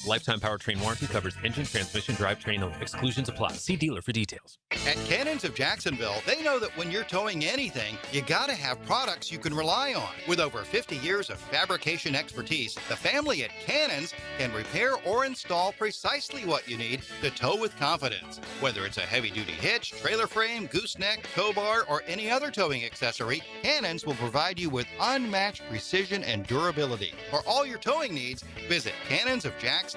Lifetime powertrain warranty covers engine, transmission, drivetrain only. Exclusions apply. See dealer for details. At Cannons of Jacksonville, they know that when you're towing anything, you gotta have products you can rely on. With over 50 years of fabrication expertise, the family at Cannons can repair or install precisely what you need to tow with confidence. Whether it's a heavy-duty hitch, trailer frame, gooseneck, tow bar, or any other towing accessory, Cannons will provide you with unmatched precision and durability. For all your towing needs, visit cannonsofjacks.com,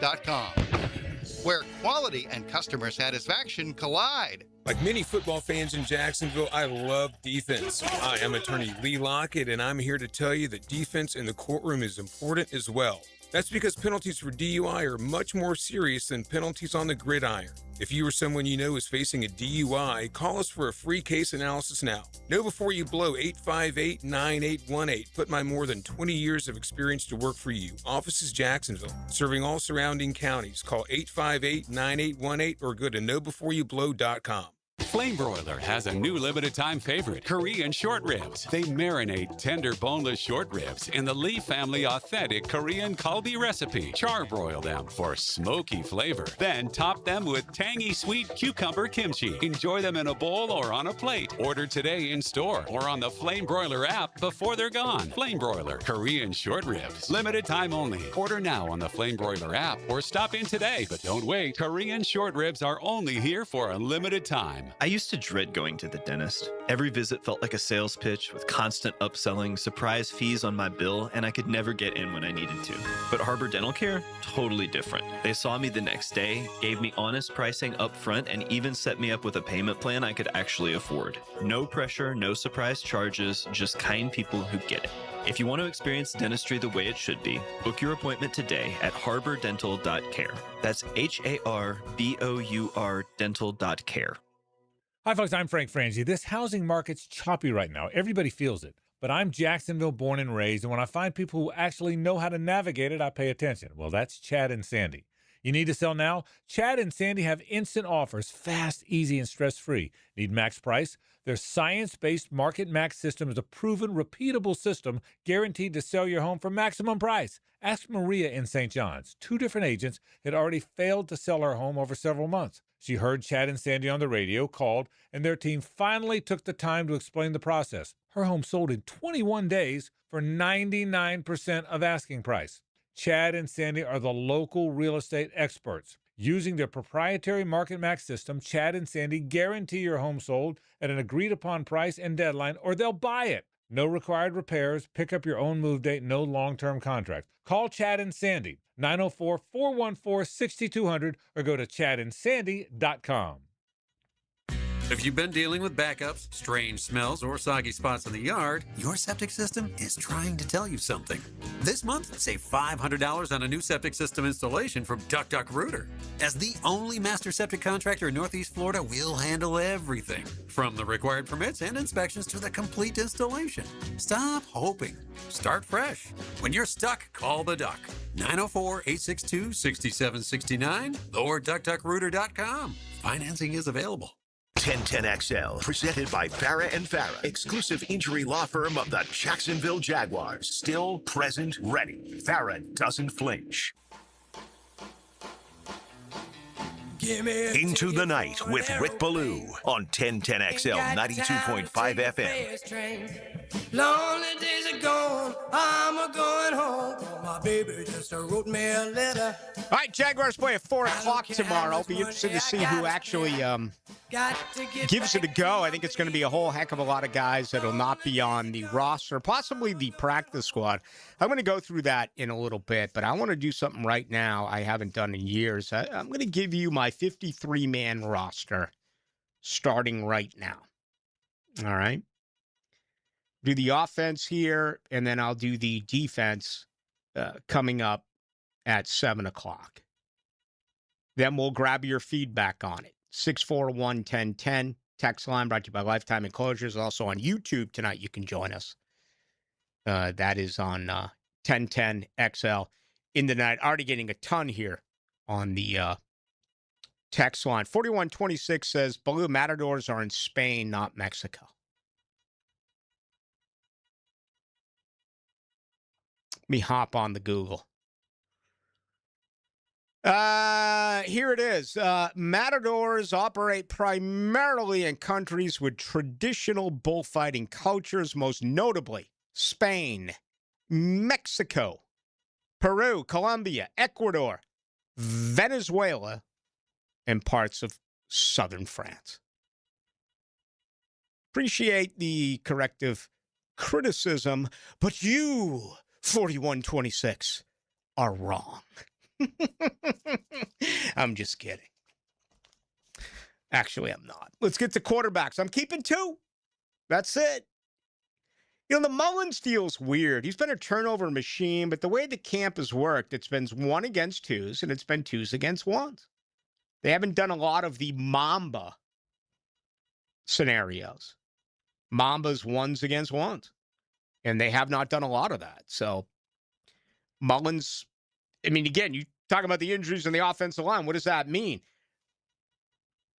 where quality and customer satisfaction collide. Like many football fans in Jacksonville, I love defense. Hi, I'm attorney Lee Lockett, and I'm here to tell you that defense in the courtroom is important as well. That's because penalties for DUI are much more serious than penalties on the gridiron. If you or someone you know is facing a DUI, call us for a free case analysis now. Know before you blow 858-9818. Put my more than 20 years of experience to work for you. Office is Jacksonville, serving all surrounding counties. Call 858-9818 or go to knowbeforeyouBlow.com. Flame Broiler has a new limited-time favorite, Korean short ribs. They marinate tender, boneless short ribs in the Lee family authentic Korean kalbi recipe. Charbroil them for smoky flavor. Then top them with tangy, sweet cucumber kimchi. Enjoy them in a bowl or on a plate. Order today in store or on the Flame Broiler app before they're gone. Flame Broiler, Korean short ribs. Limited time only. Order now on the Flame Broiler app or stop in today. But don't wait. Korean short ribs are only here for a limited time. I used to dread going to the dentist. Every visit felt like a sales pitch with constant upselling, surprise fees on my bill, and I could never get in when I needed to. But Harbor Dental Care? Totally different. They saw me the next day, gave me honest pricing up front, and even set me up with a payment plan I could actually afford. No pressure, no surprise charges, just kind people who get it. If you want to experience dentistry the way it should be, book your appointment today at harbordental.care. That's HARBOUR dental.care. Hi, folks. I'm Frank Frangie. This housing market's choppy right now. Everybody feels it. But I'm Jacksonville born and raised, and when I find people who actually know how to navigate it, I pay attention. Well, that's Chad and Sandy. You need to sell now? Chad and Sandy have instant offers, fast, easy, and stress-free. Need max price? Their science-based Market Max system is a proven, repeatable system guaranteed to sell your home for maximum price. Ask Maria in St. John's. 2 different agents had already failed to sell her home over several months. She heard Chad and Sandy on the radio, called, and their team finally took the time to explain the process. Her home sold in 21 days for 99% of asking price. Chad and Sandy are the local real estate experts. Using their proprietary Market Max system, Chad and Sandy guarantee your home sold at an agreed-upon price and deadline, or they'll buy it. No required repairs. Pick up your own move date. No long-term contract. Call Chad and Sandy, 904-414-6200, or go to chadandsandy.com. If you've been dealing with backups, strange smells, or soggy spots in the yard, your septic system is trying to tell you something. This month, save $500 on a new septic system installation from Rooter. As the only master septic contractor in Northeast Florida, we'll handle everything, from the required permits and inspections to the complete installation. Stop hoping. Start fresh. When you're stuck, call the Duck. 904-862-6769 or duckduckrooter.com. Financing is available. 1010XL, presented by Farah and Farah, exclusive injury law firm of the Jacksonville Jaguars. Still, present, ready. Farah doesn't flinch. Into the Night with Rick Ballou on 1010XL 92.5 FM. Lonely days are gone, I'm a-going home. My baby just wrote me a letter. All right, Jaguars play at 4 o'clock tomorrow. I'll be interested to see who actually gives it a go. I think it's going to be a whole heck of a lot of guys that will not be on the roster, possibly the practice squad. I'm going to go through that in a little bit, but I want to do something right now I haven't done in years. I'm going to give you my 53-man roster starting right now. All right? Do the offense here, and then I'll do the defense coming up at 7 o'clock. Then we'll grab your feedback on it. 641-1010. Text line brought to you by Lifetime Enclosures. Also on YouTube tonight, you can join us. That is on 1010XL in the night. Already getting a ton here on the text line. 4126 says, Blue Matadors are in Spain, not Mexico. Let me hop on the Google. Here it is. Matadors operate primarily in countries with traditional bullfighting cultures, most notably Spain, Mexico, Peru, Colombia, Ecuador, Venezuela, and parts of southern France. Appreciate the corrective criticism, but you, 4126, are wrong. I'm just kidding. Actually, I'm not. Let's get to quarterbacks. I'm keeping 2. That's it. You know, the Mullins deal's weird. He's been a turnover machine, but the way the camp has worked, it's been 1 against 2s, and it's been 2s against 1s. They haven't done a lot of the Mamba scenarios. Mamba's 1s against 1s. And they have not done a lot of that. So, Mullins, I mean, again, you talk about the injuries in the offensive line. What does that mean?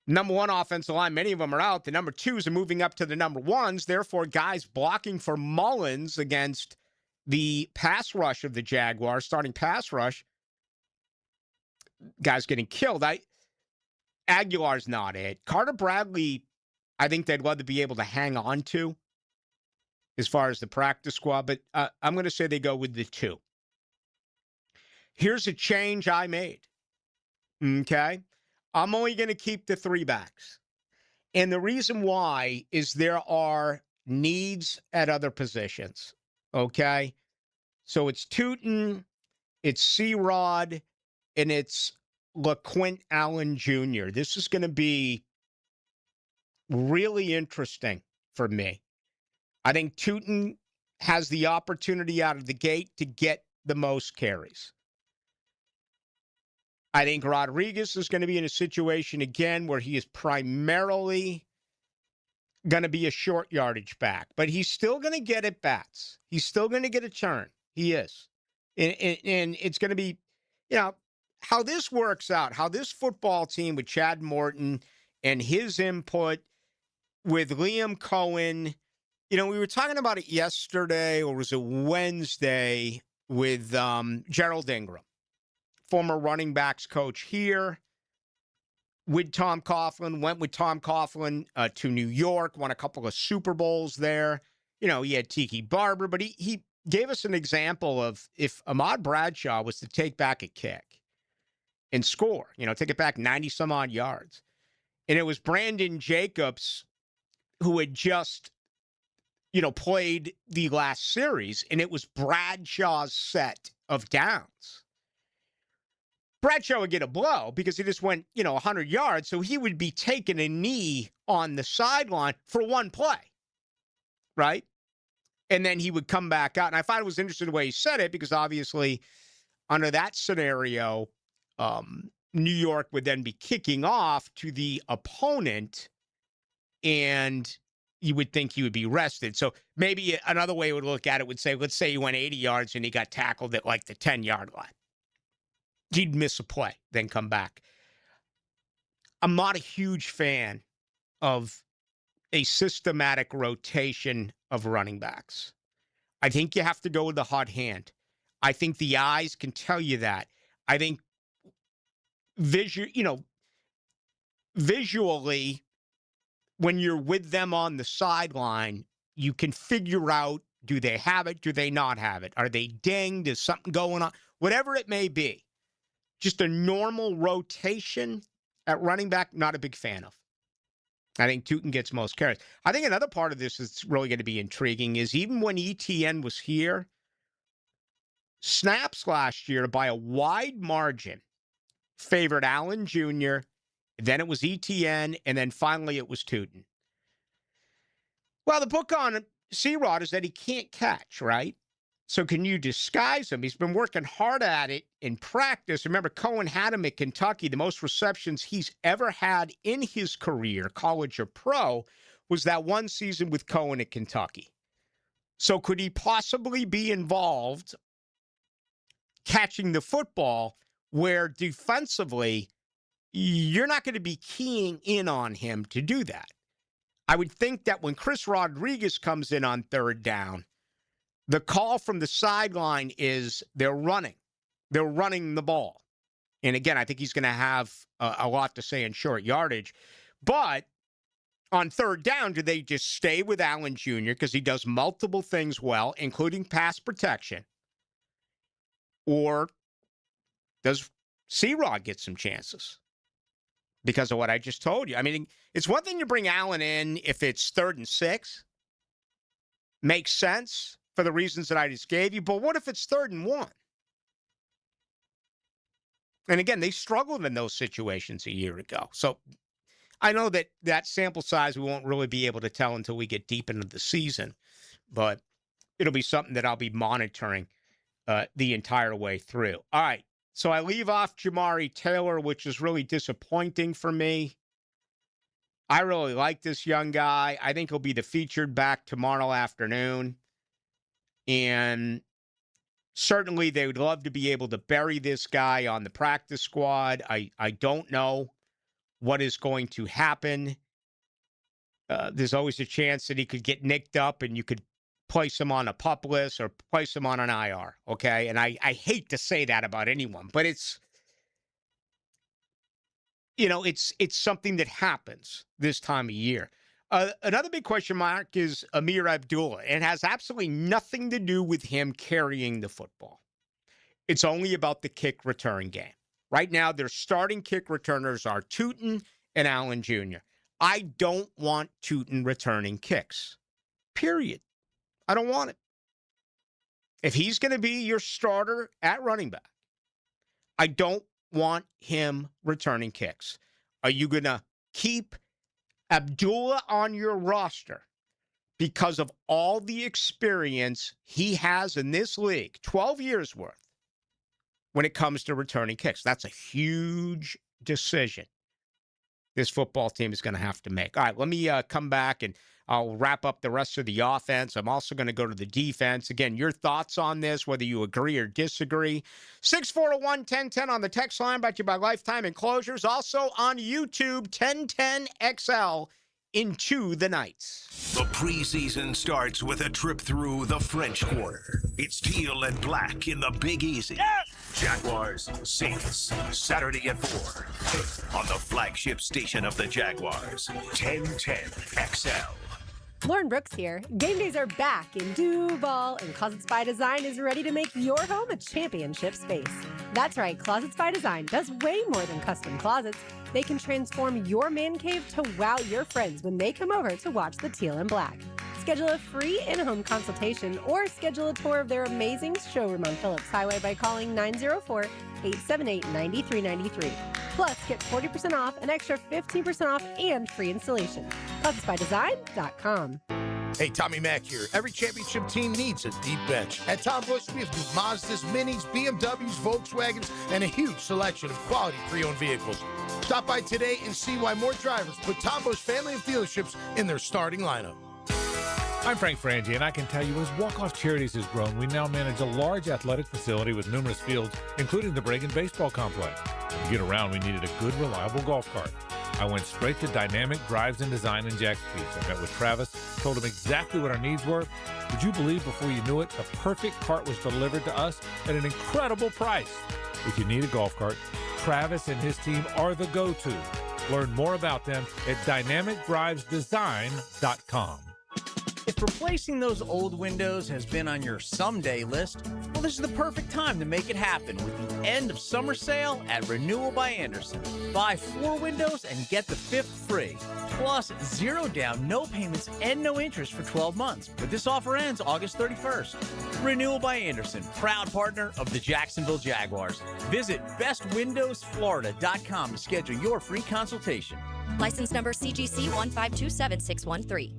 Number 1 offensive line, many of them are out. The number 2s are moving up to the number 1s. Therefore, guys blocking for Mullins against the pass rush of the Jaguars, starting pass rush, guys getting killed. Aguilar's not it. Carter Bradley, I think they'd love to be able to hang on to as far as the practice squad, but I'm going to say they go with the 2. Here's a change I made, okay? I'm only going to keep the 3 backs. And the reason why is there are needs at other positions, okay? So it's Tootin, it's C-Rod, and it's LaQuint Allen Jr. This is going to be really interesting for me. I think Tootin has the opportunity out of the gate to get the most carries. I think Rodriguez is going to be in a situation, again, where he is primarily going to be a short yardage back. But he's still going to get at bats. He's still going to get a turn. He is. And it's going to be, how this works out, how this football team with Chad Morton and his input with Liam Coen, we were talking about it yesterday, or was it Wednesday, with Gerald Ingram, former running backs coach here, with Tom Coughlin, went with Tom Coughlin to New York, won a couple of Super Bowls there. He had Tiki Barber, but he gave us an example of if Ahmad Bradshaw was to take back a kick and score, take it back 90-some-odd yards. And it was Brandon Jacobs who had just, played the last series, and it was Bradshaw's set of downs. Bradshaw would get a blow because he just went, 100 yards, so he would be taking a knee on the sideline for one play, right? And then he would come back out. And I thought it was interesting the way he said it, because obviously under that scenario, New York would then be kicking off to the opponent, and you would think he would be rested. So maybe another way would look at it would say, let's say he went 80 yards and he got tackled at like the 10-yard line. He'd miss a play, then come back. I'm not a huge fan of a systematic rotation of running backs. I think you have to go with the hot hand. I think the eyes can tell you that. I think visually, when you're with them on the sideline, you can figure out, do they have it? Do they not have it? Are they dinged? Is something going on? Whatever it may be. Just a normal rotation at running back, not a big fan of. I think Tootin gets most carries. I think another part of this that's really going to be intriguing is even when ETN was here, snaps last year by a wide margin favored Allen Jr., then it was ETN, and then finally it was Tootin. Well, the book on C-Rod is that he can't catch, right? So can you disguise him? He's been working hard at it in practice. Remember, Coen had him at Kentucky. The most receptions he's ever had in his career, college or pro, was that one season with Coen at Kentucky. So could he possibly be involved catching the football where defensively you're not going to be keying in on him to do that? I would think that when Chris Rodriguez comes in on third down, the call from the sideline is they're running. They're running the ball. And again, I think he's going to have a lot to say in short yardage. But on third down, do they just stay with Allen Jr. because he does multiple things well, including pass protection? Or does C-Rod get some chances because of what I just told you? I mean, it's one thing to bring Allen in if it's 3rd and 6. Makes sense for the reasons that I just gave you. But what if it's 3rd and 1? And again, they struggled in those situations a year ago. So I know that sample size we won't really be able to tell until we get deep into the season. But it'll be something that I'll be monitoring the entire way through. All right. So I leave off Jamari Taylor, which is really disappointing for me. I really like this young guy. I think he'll be the featured back tomorrow afternoon. And certainly they would love to be able to bury this guy on the practice squad. I don't know what is going to happen. There's always a chance that he could get nicked up and you could place him on a PUP list or place him on an IR, okay? And I hate to say that about anyone, but it's something that happens this time of year. Another big question mark is Amir Abdullah. It has absolutely nothing to do with him carrying the football. It's only about the kick return game. Right now, their starting kick returners are Tootin and Allen Jr. I don't want Tootin returning kicks, period. I don't want it. If he's going to be your starter at running back, I don't want him returning kicks. Are you going to keep Abdullah on your roster because of all the experience he has in this league, 12 years worth, when it comes to returning kicks? That's a huge decision this football team is going to have to make. All right, let me come back, and I'll wrap up the rest of the offense. I'm also going to go to the defense. Again, your thoughts on this, whether you agree or disagree. 641-1010 on the text line, brought to you by Lifetime Enclosures. Also on YouTube, 1010XL. Into the Nights. The preseason starts with a trip through the French Quarter. It's teal and black in the Big Easy. Yes! Jaguars, Saints, Saturday at 4 on the flagship station of the Jaguars, 1010XL. Lauren Brooks here. Game days are back in Duval, and Closets by Design is ready to make your home a championship space. That's right, Closets by Design does way more than custom closets. They can transform your man cave to wow your friends when they come over to watch the teal and black. Schedule a free in-home consultation or schedule a tour of their amazing showroom on Phillips Highway by calling 904-878-9393. Plus, get 40% off, an extra 15% off, and free installation. ClotsByDesign.com. Hey, Tommy Mack here. Every championship team needs a deep bench. At Tom Busch, we have new Mazdas, Minis, BMWs, Volkswagens, and a huge selection of quality pre-owned vehicles. Stop by today and see why more drivers put Tom Busch family of dealerships in their starting lineup. I'm Frank Frangie, and I can tell you as Walk-Off Charities has grown, we now manage a large athletic facility with numerous fields, including the Bregan Baseball Complex. To get around, we needed a good, reliable golf cart. I went straight to Dynamic Drives and Design in Jack's Peak. I met with Travis, told him exactly what our needs were. Would you believe before you knew it, the perfect cart was delivered to us at an incredible price? If you need a golf cart, Travis and his team are the go-to. Learn more about them at dynamicdrivesdesign.com. If replacing those old windows has been on your someday list, well, this is the perfect time to make it happen with the end of summer sale at Renewal by Anderson. Buy 4 windows and get the 5th free. Plus, 0 down, no payments, and no interest for 12 months. But this offer ends August 31st. Renewal by Anderson, proud partner of the Jacksonville Jaguars. Visit bestwindowsflorida.com to schedule your free consultation. License number CGC 1527613.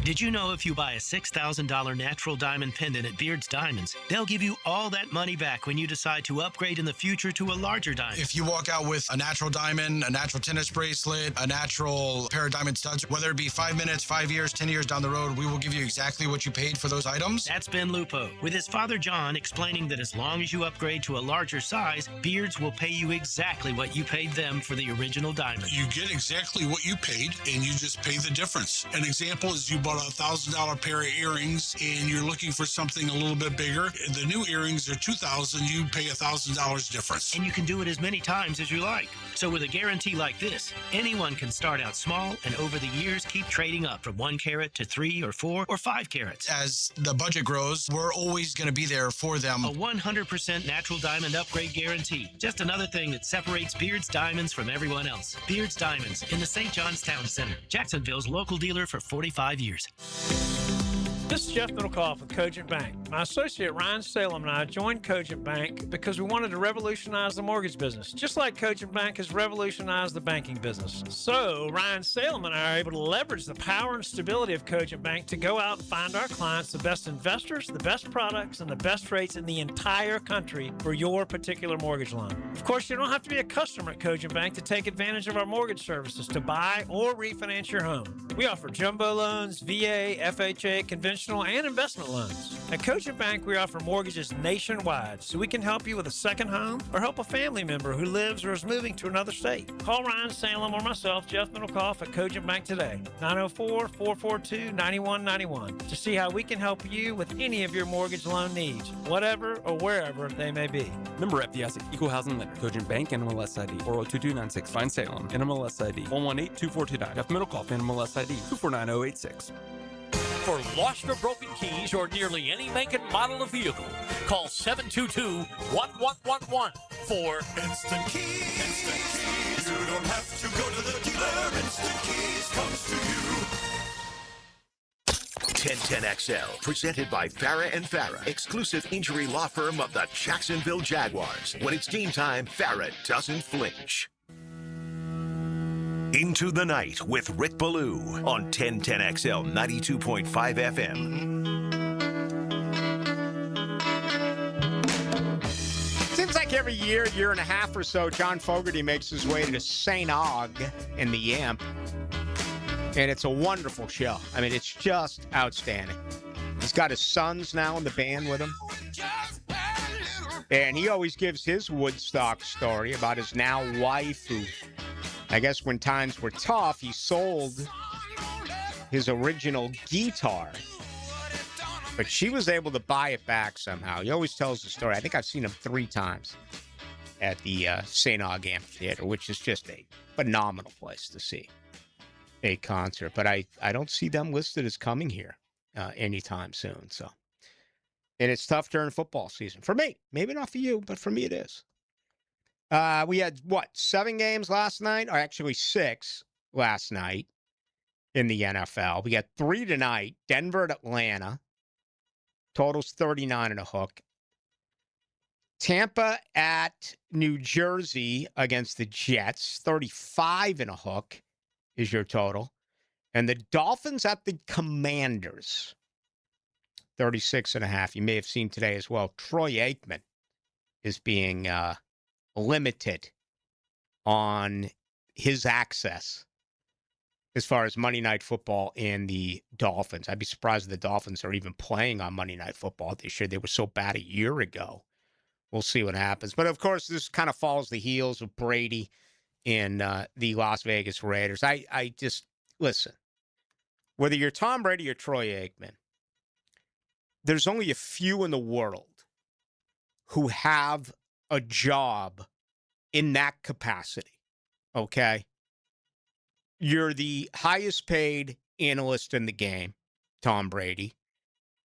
Did you know if you buy a $6,000 natural diamond pendant at Beard's Diamonds, they'll give you all that money back when you decide to upgrade in the future to a larger diamond? If you walk out with a natural diamond, a natural tennis bracelet, a natural pair of diamond studs, whether it be 5 minutes, 5 years, 10 years down the road, we will give you exactly what you paid for those items. That's Ben Lupo, with his father John explaining that as long as you upgrade to a larger size, Beards will pay you exactly what you paid them for the original diamond. You get exactly what you paid, and you just pay the difference. An example is you bought a $1,000 pair of earrings and you're looking for something a little bit bigger. The new earrings are $2,000. You pay $1,000 difference. And you can do it as many times as you like. So with a guarantee like this, anyone can start out small and over the years keep trading up from 1 carat to 3 or 4 or 5 carats. As the budget grows, we're always going to be there for them. A 100% natural diamond upgrade guarantee. Just another thing that separates Beard's Diamonds from everyone else. Beard's Diamonds in the St. John's Town Center. Jacksonville's local dealer for 45 years. This is Jeff Middlecoff with Cogent Bank. My associate Ryan Salem and I joined Cogent Bank because we wanted to revolutionize the mortgage business, just like Cogent Bank has revolutionized the banking business. So Ryan Salem and I are able to leverage the power and stability of Cogent Bank to go out and find our clients the best investors, the best products, and the best rates in the entire country for your particular mortgage loan. Of course, you don't have to be a customer at Cogent Bank to take advantage of our mortgage services to buy or refinance your home. We offer jumbo loans, VA, FHA, conventional, and investment loans. At Cogent Bank, we offer mortgages nationwide, so we can help you with a second home or help a family member who lives or is moving to another state. Call Ryan Salem or myself, Jeff Middlecoff, at Cogent Bank today, 904-442-9191, to see how we can help you with any of your mortgage loan needs, whatever or wherever they may be. Member FDIC, Equal Housing Lender, Cogent Bank, NMLS ID 402296, Ryan Salem, NMLS ID 1182429, Jeff Middlecoff, NMLS ID 249086. For lost or broken keys or nearly any make and model of vehicle, call 722-1111 for Instant Keys. Instant Keys. You don't have to go to the dealer. Instant Keys comes to you. 1010XL, presented by Farah & Farah, exclusive injury law firm of the Jacksonville Jaguars. When it's game time, Farah doesn't flinch. Into the Night with Rick Ballou on 1010XL 92.5 FM. Seems like every year and a half or so, John Fogerty makes his way to St. Aug in the Yamp. And it's a wonderful show. I mean, it's just outstanding. He's got his sons now in the band with him. And he always gives his Woodstock story about his now wife, who, I guess when times were tough, he sold his original guitar. But she was able to buy it back somehow. He always tells the story. I think I've seen him 3 times at the St. Aug Amphitheater, which is just a phenomenal place to see a concert. But I don't see them listed as coming here anytime soon. So, and it's tough during football season. For me, maybe not for you, but for me it is. We had, 7 games last night? Or actually 6 last night in the NFL. We got 3 tonight. Denver at Atlanta. Totals 39 and a hook. Tampa at New Jersey against the Jets. 35 and a hook is your total. And the Dolphins at the Commanders. 36 and a half. You may have seen today as well. Troy Aikman is being limited on his access as far as Monday Night Football and the Dolphins. I'd be surprised if the Dolphins are even playing on Monday Night Football this year. They were so bad a year ago. We'll see what happens. But, of course, this kind of follows the heels of Brady and the Las Vegas Raiders. I just, listen, whether you're Tom Brady or Troy Aikman, there's only a few in the world who have a job in that capacity, okay? You're the highest paid analyst in the game, Tom Brady.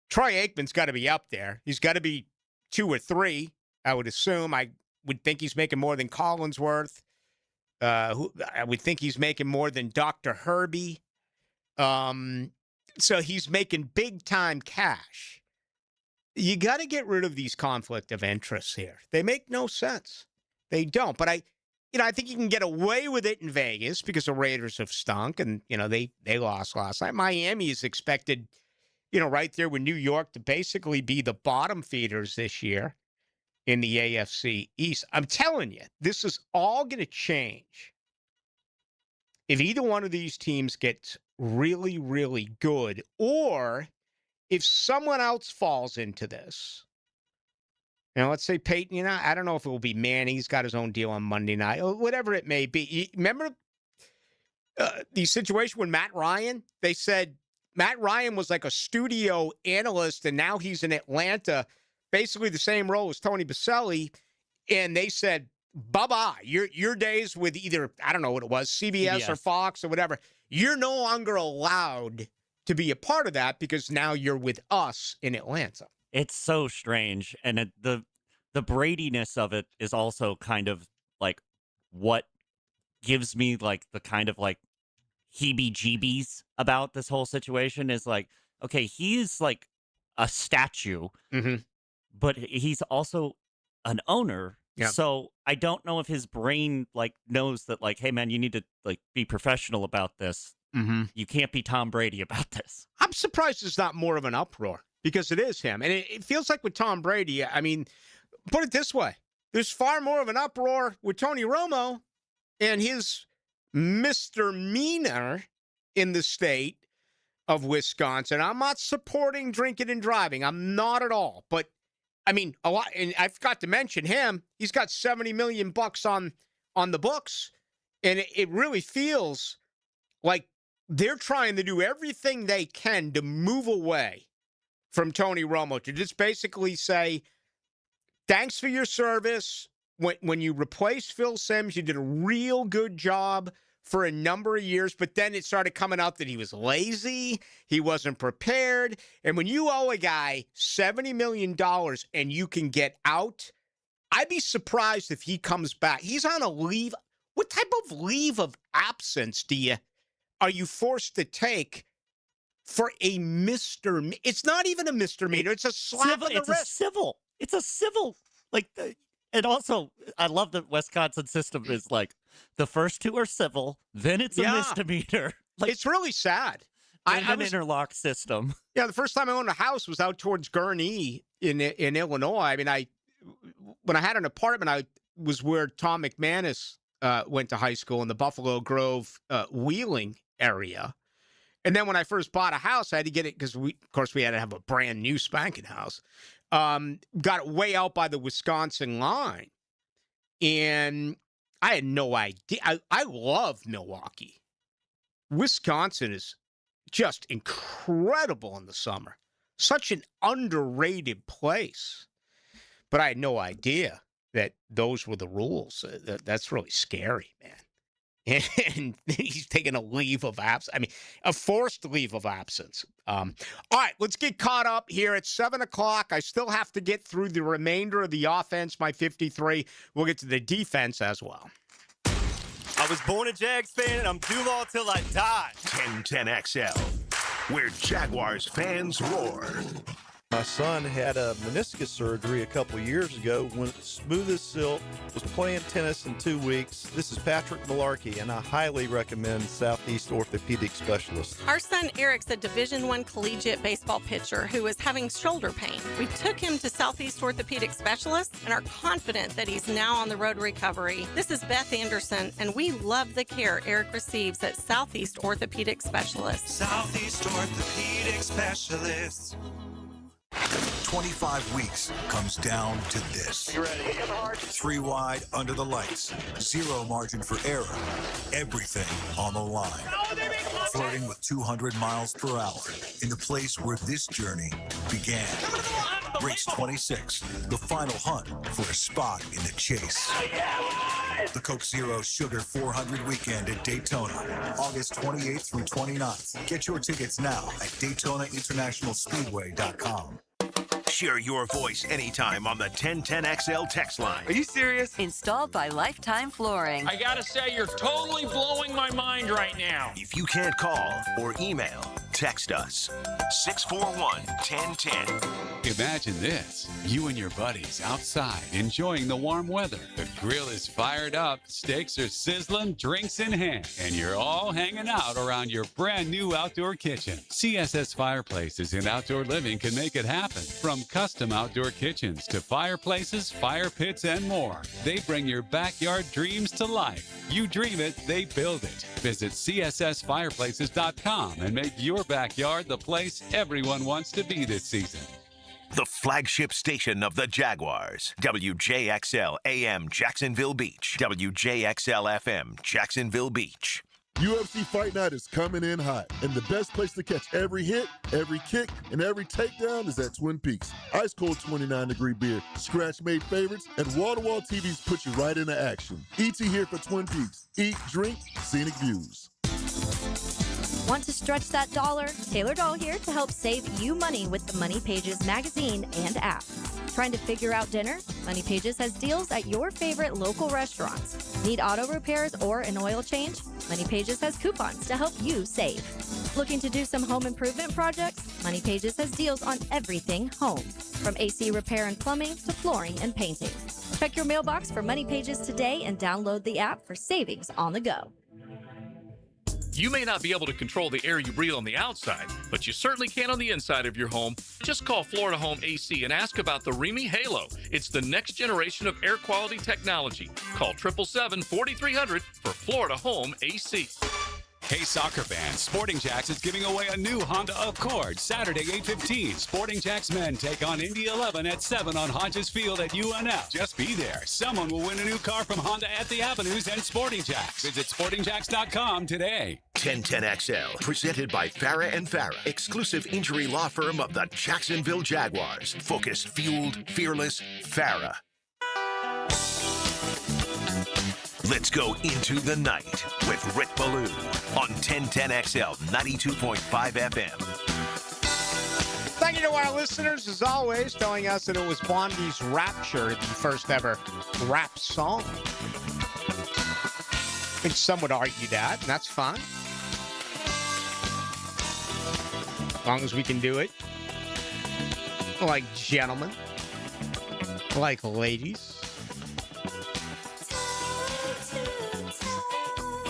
Troy Aikman's got to be up there. He's got to be 2 or 3, I would assume. I would think he's making more than Collinsworth. I would think he's making more than Dr. Herbie. So he's making big-time cash. You got to get rid of these conflict of interests here. They make no sense. They don't. But I think you can get away with it in Vegas because the Raiders have stunk and, they lost last night. Miami is expected, right there with New York to basically be the bottom feeders this year in the AFC East. I'm telling you, this is all going to change if either one of these teams gets really, really good, or if someone else falls into this. Let's say Peyton, I don't know if it will be Manny. He's got his own deal on Monday night, or whatever it may be. Remember the situation with Matt Ryan? They said Matt Ryan was like a studio analyst, and now he's in Atlanta, basically the same role as Tony Baselli. And they said, bye-bye. Your days with either, I don't know what it was, CBS or Fox or whatever, you're no longer allowed to be a part of that because now you're with us in Atlanta. It's so strange. And the Bradiness of it is also kind of like what gives me like the kind of like heebie-jeebies about this whole situation is like, okay, he's like a statue, but he's also an owner. Yeah. So I don't know if his brain like knows that like, hey man, you need to like be professional about this. You can't be Tom Brady about this. I'm surprised there's not more of an uproar because it is him. And it feels like with Tom Brady, I mean, put it this way. There's far more of an uproar with Tony Romo and his misdemeanor in the state of Wisconsin. I'm not supporting drinking and driving. I'm not at all. But I mean, a lot, and I forgot to mention him. He's got $70 million on the books, and it really feels like they're trying to do everything they can to move away from Tony Romo, to just basically say, thanks for your service. When you replaced Phil Simms, you did a real good job for a number of years, but then it started coming out that he was lazy, he wasn't prepared, and when you owe a guy $70 million and you can get out, I'd be surprised if he comes back. He's on a leave. What type of leave of absence are you forced to take for a misdemeanor? It's not even a misdemeanor. It's a slap in the wrist. It's a civil. Like, and also, I love the Wisconsin system is like, the first 2 are civil, then it's a misdemeanor. Like, it's really sad. An interlock system. Yeah, the first time I owned a house was out towards Gurnee in Illinois. I mean, when I had an apartment, I was where Tom McManus went to high school in the Buffalo Grove Wheeling area. And then when I first bought a house, I had to get it because of course, we had to have a brand new spanking house. Got it way out by the Wisconsin line. And I had no idea. I love Milwaukee. Wisconsin is just incredible in the summer. Such an underrated place. But I had no idea that those were the rules. That's really scary, man. And he's taking a leave of absence. I mean, a forced leave of absence. All right, let's get caught up here at 7 o'clock. I still have to get through the remainder of the offense, my 53. We'll get to the defense as well. I was born a Jags fan, and I'm Duval till I die. 1010XL, where Jaguars fans roar. My son had a meniscus surgery a couple years ago. Went smooth as silk, was playing tennis in 2 weeks. This is Patrick Malarkey, and I highly recommend Southeast Orthopedic Specialist. Our son Eric's a Division I collegiate baseball pitcher who is having shoulder pain. We took him to Southeast Orthopedic Specialist and are confident that he's now on the road to recovery. This is Beth Anderson, and we love the care Eric receives at Southeast Orthopedic Specialist. Southeast Orthopedic Specialist. 25 weeks comes down to this. You ready? 3 wide under the lights. 0 margin for error. Everything on the line. Flirting with 200 miles per hour in the place where this journey began. Race 26, the final hunt for a spot in the chase. The Coke Zero Sugar 400 weekend at Daytona, August 28th through 29th. Get your tickets now at DaytonaInternationalSpeedway.com. Share your voice anytime on the 1010XL text line. Are you serious? Installed by Lifetime Flooring. I gotta say, you're totally blowing my mind right now. If you can't call or email, text us. 641-1010. Imagine this. You and your buddies outside enjoying the warm weather. The grill is fired up, steaks are sizzling, drinks in hand, and you're all hanging out around your brand new outdoor kitchen. CSS Fireplaces and Outdoor Living can make it happen. From custom outdoor kitchens to fireplaces, fire pits, and more. They bring your backyard dreams to life. You dream it, they build it. Visit CSSFireplaces.com and make your backyard the place everyone wants to be this season. The flagship station of the Jaguars. WJXL AM Jacksonville Beach. WJXL FM Jacksonville Beach. UFC Fight Night is coming in hot, and the best place to catch every hit, every kick, and every takedown is at Twin Peaks. Ice cold 29-degree beer, scratch-made favorites, and wall-to-wall TVs put you right into action. ET here for Twin Peaks. Eat, drink, scenic views. Want to stretch that dollar? Taylor Doll here to help save you money with the Money Pages magazine and app. Trying to figure out dinner? Money Pages has deals at your favorite local restaurants. Need auto repairs or an oil change? Money Pages has coupons to help you save. Looking to do some home improvement projects? Money Pages has deals on everything home, from AC repair and plumbing to flooring and painting. Check your mailbox for Money Pages today and download the app for savings on the go. You may not be able to control the air you breathe on the outside, but you certainly can on the inside of your home. Just call Florida Home AC and ask about the Remy Halo. It's the next generation of air quality technology. Call 777-4300 for Florida Home AC. Hey, soccer fans, Sporting Jacks is giving away a new Honda Accord Saturday, 8:15. Sporting Jacks men take on Indy 11 at 7 on Hodges Field at UNF. Just be there. Someone will win a new car from Honda at the Avenues and Sporting Jacks. Visit sportingjacks.com today. 1010XL, presented by Farah and Farah, exclusive injury law firm of the Jacksonville Jaguars. Focused, fueled, fearless, Farah. Let's go into the night with Rick Ballou on 1010XL 92.5 FM. Thank you to our listeners, as always, telling us that it was Blondie's Rapture, the first ever rap song. I think some would argue that, and that's fine. As long as we can do it. Like gentlemen. Like ladies.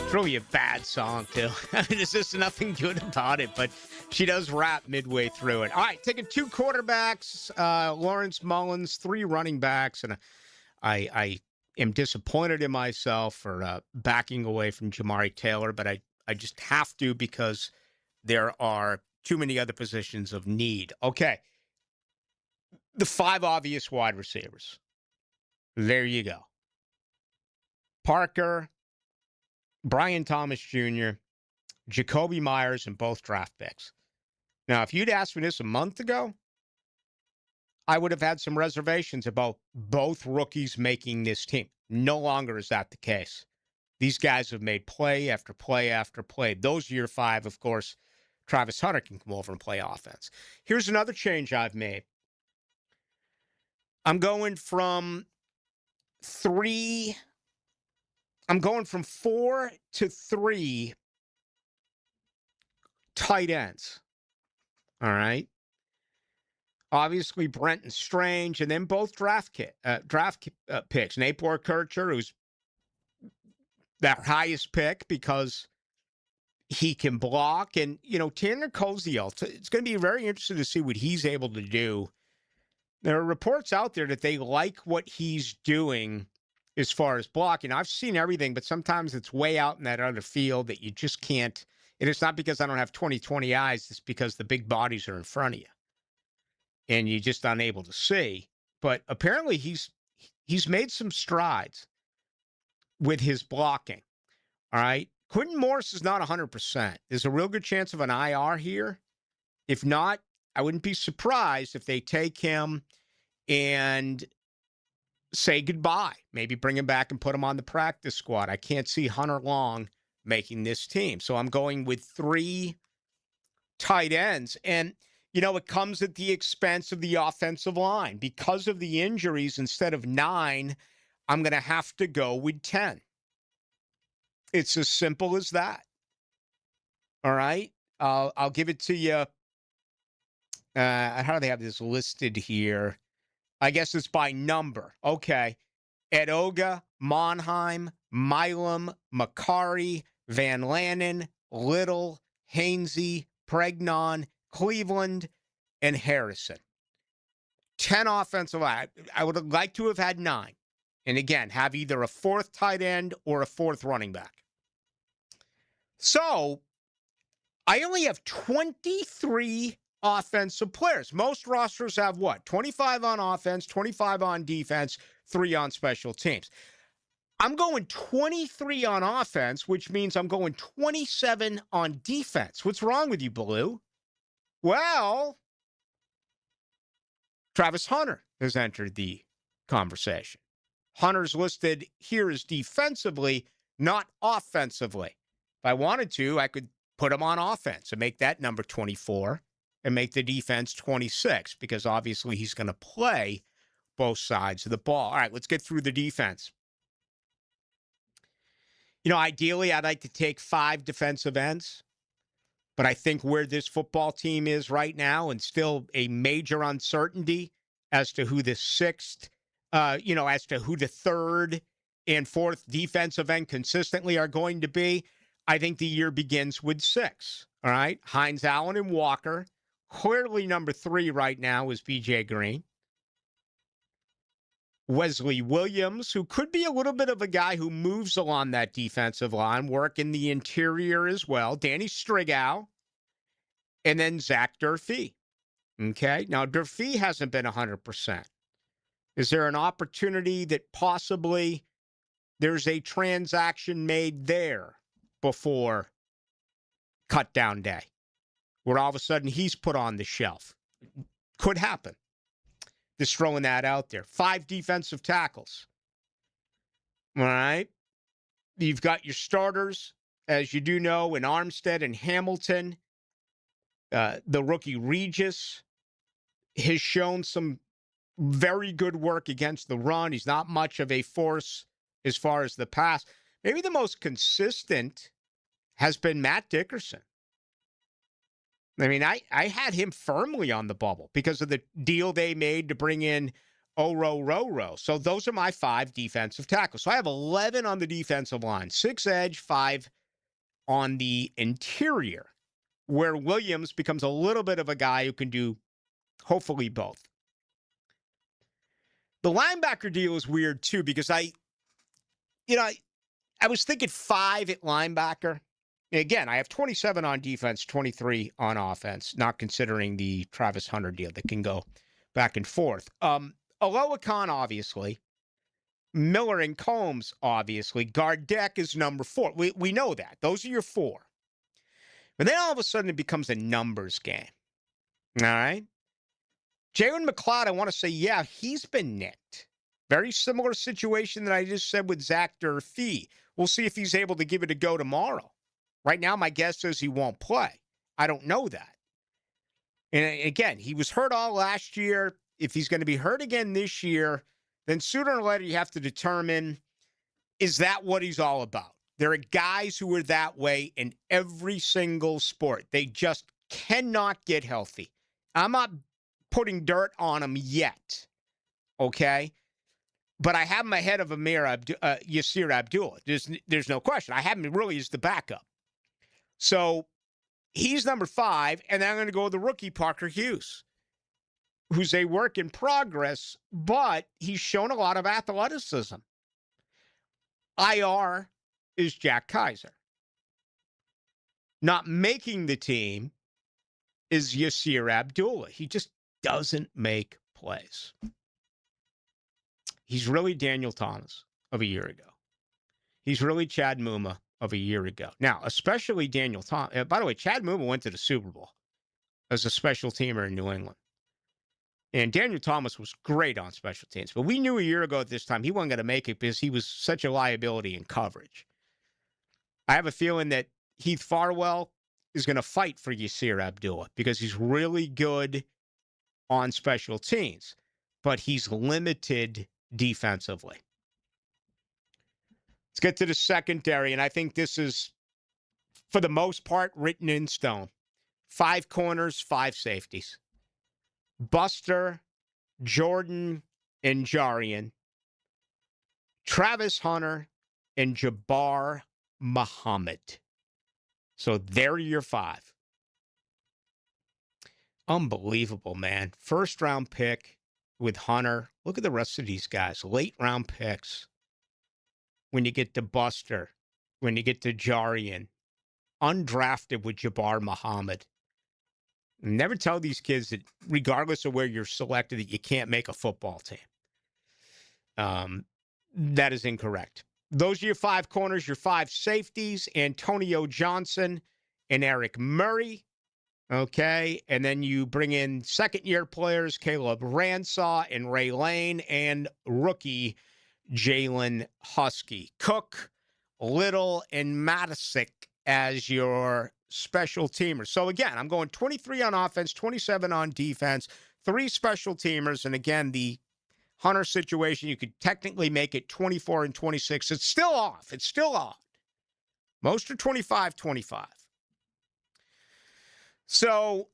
It's really a bad song, too. I mean, there's just nothing good about it, but she does rap midway through it. All right, taking 2 quarterbacks, Lawrence Mullins, 3 running backs, and I am disappointed in myself for backing away from Jamari Taylor, but I just have to because there are too many other positions of need. Okay. The 5 obvious wide receivers. There you go. Parker, Brian Thomas Jr., Jacoby Myers, and both draft picks. Now, if you'd asked me this a month ago, I would have had some reservations about both rookies making this team. No longer is that the case. These guys have made play after play after play. Those year 5, of course, Travis Hunter can come over and play offense. Here's another change I've made. I'm going from 4 to 3 tight ends. All right. Obviously, Brenton Strange, and then both draft picks. Napor Kircher, who's that highest pick because he can block. And, Tanner Koziel, it's going to be very interesting to see what he's able to do. There are reports out there that they like what he's doing as far as blocking. I've seen everything, but sometimes it's way out in that other field that you just can't. And it's not because I don't have 20/20 eyes. It's because the big bodies are in front of you. And you're just unable to see. But apparently he's made some strides with his blocking. All right. Quentin Morris is not 100%. There's a real good chance of an IR here. If not, I wouldn't be surprised if they take him and say goodbye. Maybe bring him back and put him on the practice squad. I can't see Hunter Long making this team. So I'm going with 3 tight ends. And, it comes at the expense of the offensive line. Because of the injuries, instead of 9, I'm going to have to go with 10. It's as simple as that. All right? I'll give it to you. How do they have this listed here? I guess it's by number. Okay. Edoga, Monheim, Milam, Makari, Van Lannen, Little, Hainsey, Pregnon, Cleveland, and Harrison. 10 offensive line. I would have liked to have had 9. And again, have either a 4th tight end or a 4th running back. So, I only have 23 offensive players. Most rosters have what? 25 on offense, 25 on defense, 3 on special teams. I'm going 23 on offense, which means I'm going 27 on defense. What's wrong with you, Baloo? Well, Travis Hunter has entered the conversation. Hunter's listed here as defensively, not offensively. If I wanted to, I could put him on offense and make that number 24 and make the defense 26 because obviously he's going to play both sides of the ball. All right, let's get through the defense. Ideally, I'd like to take 5 defensive ends. But I think where this football team is right now and still a major uncertainty as to who the 6th, as to who the 3rd and 4th defensive end consistently are going to be, I think the year begins with 6. All right? Hines, Allen, and Walker. Clearly number 3 right now is B.J. Green. Wesley Williams, who could be a little bit of a guy who moves along that defensive line, work in the interior as well. Danny Strigow, and then Zach Durfee. Okay, now Durfee hasn't been 100%. Is there an opportunity that possibly there's a transaction made there before cut down day, where all of a sudden he's put on the shelf? Could happen. Just throwing that out there. 5 defensive tackles. All right. You've got your starters, as you do know, in Armstead and Hamilton. The rookie Regis has shown some very good work against the run. He's not much of a force as far as the pass. Maybe the most consistent has been Matt Dickerson. I mean, I had him firmly on the bubble because of the deal they made to bring in Roro. So those are my 5 defensive tackles. So I have 11 on the defensive line, 6 edge, 5 on the interior, where Williams becomes a little bit of a guy who can do hopefully both. The linebacker deal is weird too because I was thinking 5 at linebacker. Again, I have 27 on defense, 23 on offense, not considering the Travis Hunter deal that can go back and forth. Aloha Khan, obviously. Miller and Combs, obviously. Gardeck is number 4. We know that. Those are your 4. But then all of a sudden it becomes a numbers game. All right? Jalen McLeod, I want to say, yeah, he's been nicked. Very similar situation that I just said with Zach Durfee. We'll see if he's able to give it a go tomorrow. Right now, my guess is he won't play. I don't know that. And again, he was hurt all last year. If he's going to be hurt again this year, then sooner or later you have to determine, is that what he's all about? There are guys who are that way in every single sport. They just cannot get healthy. I'm not putting dirt on him yet, okay? But I have him ahead of Yasir Abdullah. There's no question. I have him really as the backup. So he's number 5, and then I'm going to go with the rookie Parker Hughes, who's a work in progress, but he's shown a lot of athleticism. IR is Jack Kaiser. Not making the team is Yasir Abdullah. He just doesn't make plays. He's really Daniel Thomas of a year ago. He's really Chad Muma of a year ago. Now, especially Daniel Thomas. By the way, Chad Muma went to the Super Bowl as a special teamer in New England. And Daniel Thomas was great on special teams. But we knew a year ago at this time he wasn't going to make it because he was such a liability in coverage. I have a feeling that Heath Farwell is going to fight for Yasir Abdullah because he's really good on special teams, but he's limited defensively. Let's get to the secondary, and I think this is, for the most part, written in stone. 5 corners, 5 safeties. Buster, Jordan, and Jarian. Travis Hunter, and Jabbar Muhammad. So there are your 5. Unbelievable, man. First round pick with Hunter. Look at the rest of these guys. Late round picks. When you get to Buster, when you get to Jarian, undrafted with Jabbar Muhammad. Never tell these kids that regardless of where you're selected, that you can't make a football team. That is incorrect. Those are your 5 corners, your 5 safeties, Antonio Johnson and Eric Murray. Okay, and then you bring in second-year players, Caleb Ransaw and Ray Lane, and rookie Jalen Husky. Cook, Little, and Matisic as your special teamers. So again, I'm going 23 on offense, 27 on defense, 3 special teamers, and again, the Hunter situation, you could technically make it 24 and 26. It's still off. It's still odd. Most are 25-25. So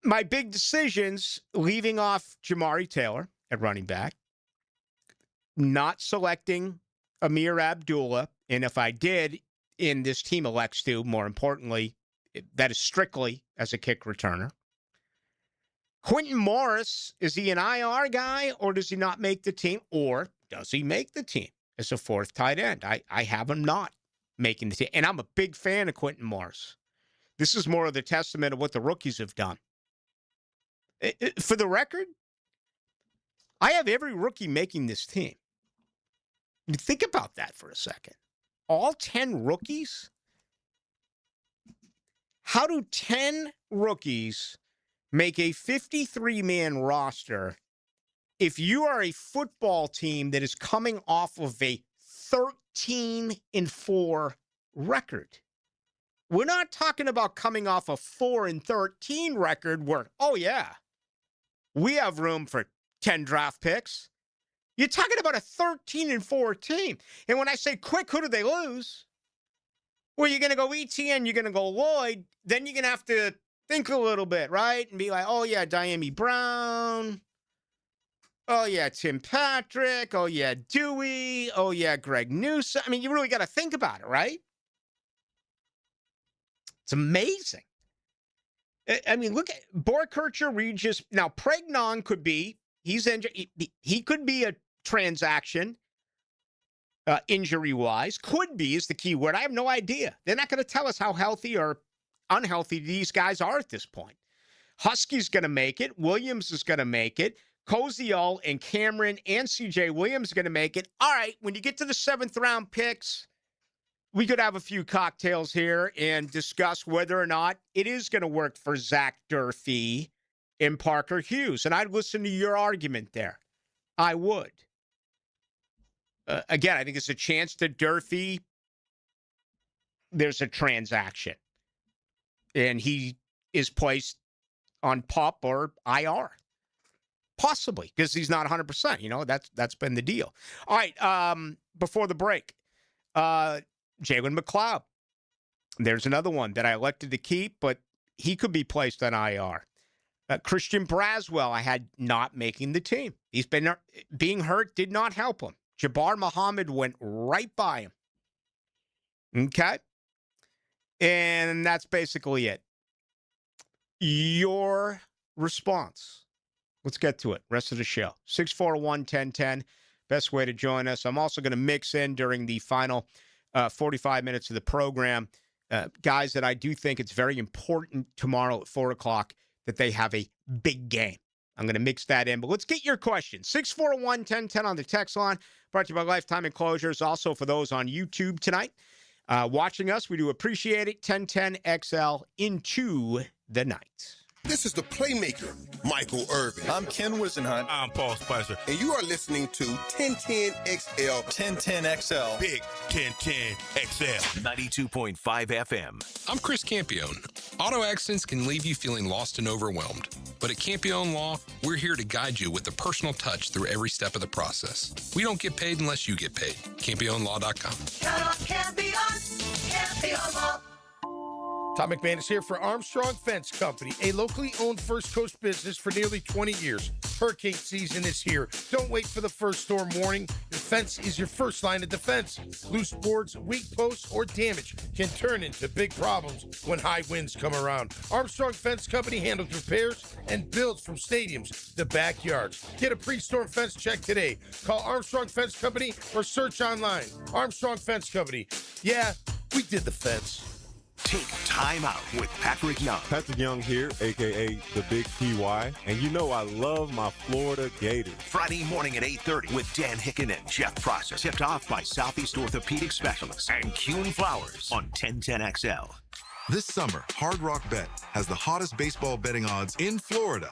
my big decisions, leaving off Jamari Taylor at running back, not selecting Amir Abdullah, and if I did, and this team elects to, more importantly, that is strictly as a kick returner. Quentin Morris, is he an IR guy, or does he not make the team, or does he make the team as a 4th tight end? I have him not making the team, and I'm a big fan of Quentin Morris. This is more of the testament of what the rookies have done. For the record, I have every rookie making this team. Think about that for a second. All 10 rookies? How do 10 rookies make a 53-man roster if you are a football team that is coming off of a 13-4 record? We're not talking about coming off a 4-13 record where, oh yeah, we have room for 10 draft picks. You're talking about a 13-4 team. And when I say quick, who do they lose? Well, you're going to go ETN, you're going to go Lloyd, then you're going to have to think a little bit, right? And be like, oh yeah, Diami Brown. Oh yeah, Tim Patrick. Oh yeah, Dewey. Oh yeah, Greg Newsom. I mean, you really got to think about it, right? It's amazing. I mean, look at Borkircher, Regis. Now, Pregnon could be, he could be a transaction. injury-wise. Could be is the key word. I have no idea. They're not going to tell us how healthy or unhealthy these guys are at this point. Husky's going to make it. Williams is going to make it. Koziol and Cameron and C.J. Williams are going to make it. All right, when you get to the 7th-round picks, we could have a few cocktails here and discuss whether or not it is going to work for Zach Durfee and Parker Hughes. And I'd listen to your argument there. I would. Again, I think it's a chance that Durfee, there's a transaction. And he is placed on PUP or IR. Possibly, because he's not 100%. You know, that's been the deal. All right, before the break, Jalen McLeod. There's another one that I elected to keep, but he could be placed on IR. Christian Braswell, I had not making the team. He's been being hurt, did not help him. Jabbar Muhammad went right by him. Okay? And that's basically it. Your response. Let's get to it. Rest of the show. 641-1010. Best way to join us. I'm also going to mix in during the final 45 minutes of the program guys that I do think it's very important tomorrow at 4 o'clock that they have a big game. I'm going to mix that in. But let's get your questions. 641-1010 on the text line. Brought to you by Lifetime Enclosures. Also for those on YouTube tonight watching us, we do appreciate it. 1010XL into the night. This is the playmaker, Michael Irvin. I'm Ken Wisenhunt. I'm Paul Spicer. And you are listening to 1010XL. 1010XL. Big 1010XL. 92.5 FM. I'm Chris Campione. Auto accidents can leave you feeling lost and overwhelmed. But at Campione Law, we're here to guide you with a personal touch through every step of the process. We don't get paid unless you get paid. CampioneLaw.com. Count on Campione. Campione Law. Tom McManus here for Armstrong Fence Company, a locally owned First Coast business for nearly 20 years. Hurricane season is here. Don't wait for the first storm warning. Your fence is your first line of defense. Loose boards, weak posts, or damage can turn into big problems when high winds come around. Armstrong Fence Company handles repairs and builds from stadiums to backyards. Get a pre-storm fence check today. Call Armstrong Fence Company or search online. Armstrong Fence Company. Yeah, we did the fence. Take time out with Patrick Young. Patrick Young here, a.k.a. the Big PY. And you know I love my Florida Gators. Friday morning at 8:30 with Dan Hicken and Jeff Prosser. Tipped off by Southeast Orthopedic Specialists and Coen Flowers on 1010XL. This summer, Hard Rock Bet has the hottest baseball betting odds in Florida.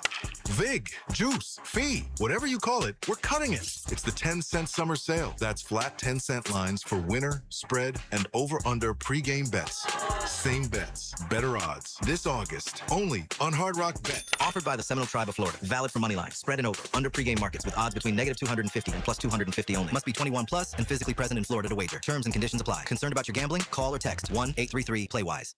Vig, juice, fee, whatever you call it, we're cutting it. It's the 10-cent summer sale. That's flat 10-cent lines for winner, spread, and over-under pregame bets. Same bets, better odds. This August, only on Hard Rock Bet. Offered by the Seminole Tribe of Florida. Valid for money line, spread and over, under pregame markets with odds between -250 and +250 only. Must be 21 plus and physically present in Florida to wager. Terms and conditions apply. Concerned about your gambling? Call or text 1-833-PLAY-WISE.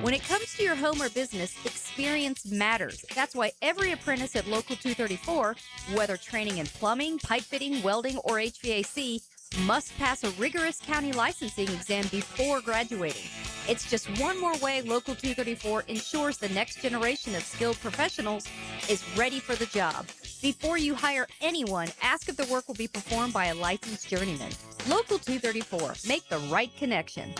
When it comes to your home or business, experience matters. That's why every apprentice at Local 234, whether training in plumbing, pipe fitting, welding, or HVAC, must pass a rigorous county licensing exam before graduating. It's just one more way Local 234 ensures the next generation of skilled professionals is ready for the job. Before you hire anyone, ask if the work will be performed by a licensed journeyman. Local 234, make the right connection.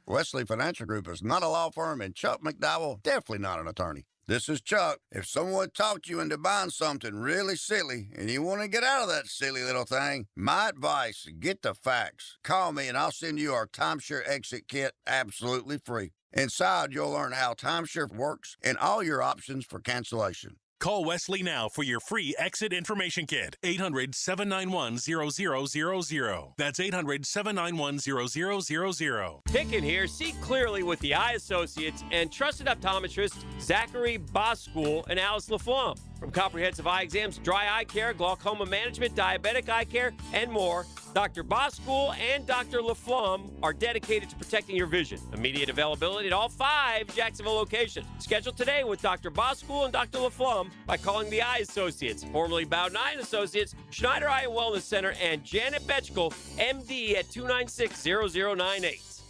Wesley Financial Group is not a law firm, and Chuck McDowell definitely not an attorney. This is Chuck. If someone talked you into buying something really silly and you want to get out of that silly little thing, my advice, get the facts. Call me and I'll send you our timeshare exit kit absolutely free. Inside, you'll learn how timeshare works and all your options for cancellation. Call Wesley now for your free exit information kit. 800-791-0000. That's 800-791-0000. Hicken here. See clearly with the eye associates and trusted optometrists Zachary Boskool and Alice LaFlamme. From comprehensive eye exams, dry eye care, glaucoma management, diabetic eye care, and more, Dr. Boskool and Dr. LaFlamme are dedicated to protecting your vision. Immediate availability at all 5 Jacksonville locations. Schedule today with Dr. Boskool and Dr. LaFlamme by calling the Eye Associates, formerly Bowden Eye Associates, Schneider Eye and Wellness Center, and Janet Betchkel, MD at 296-0098.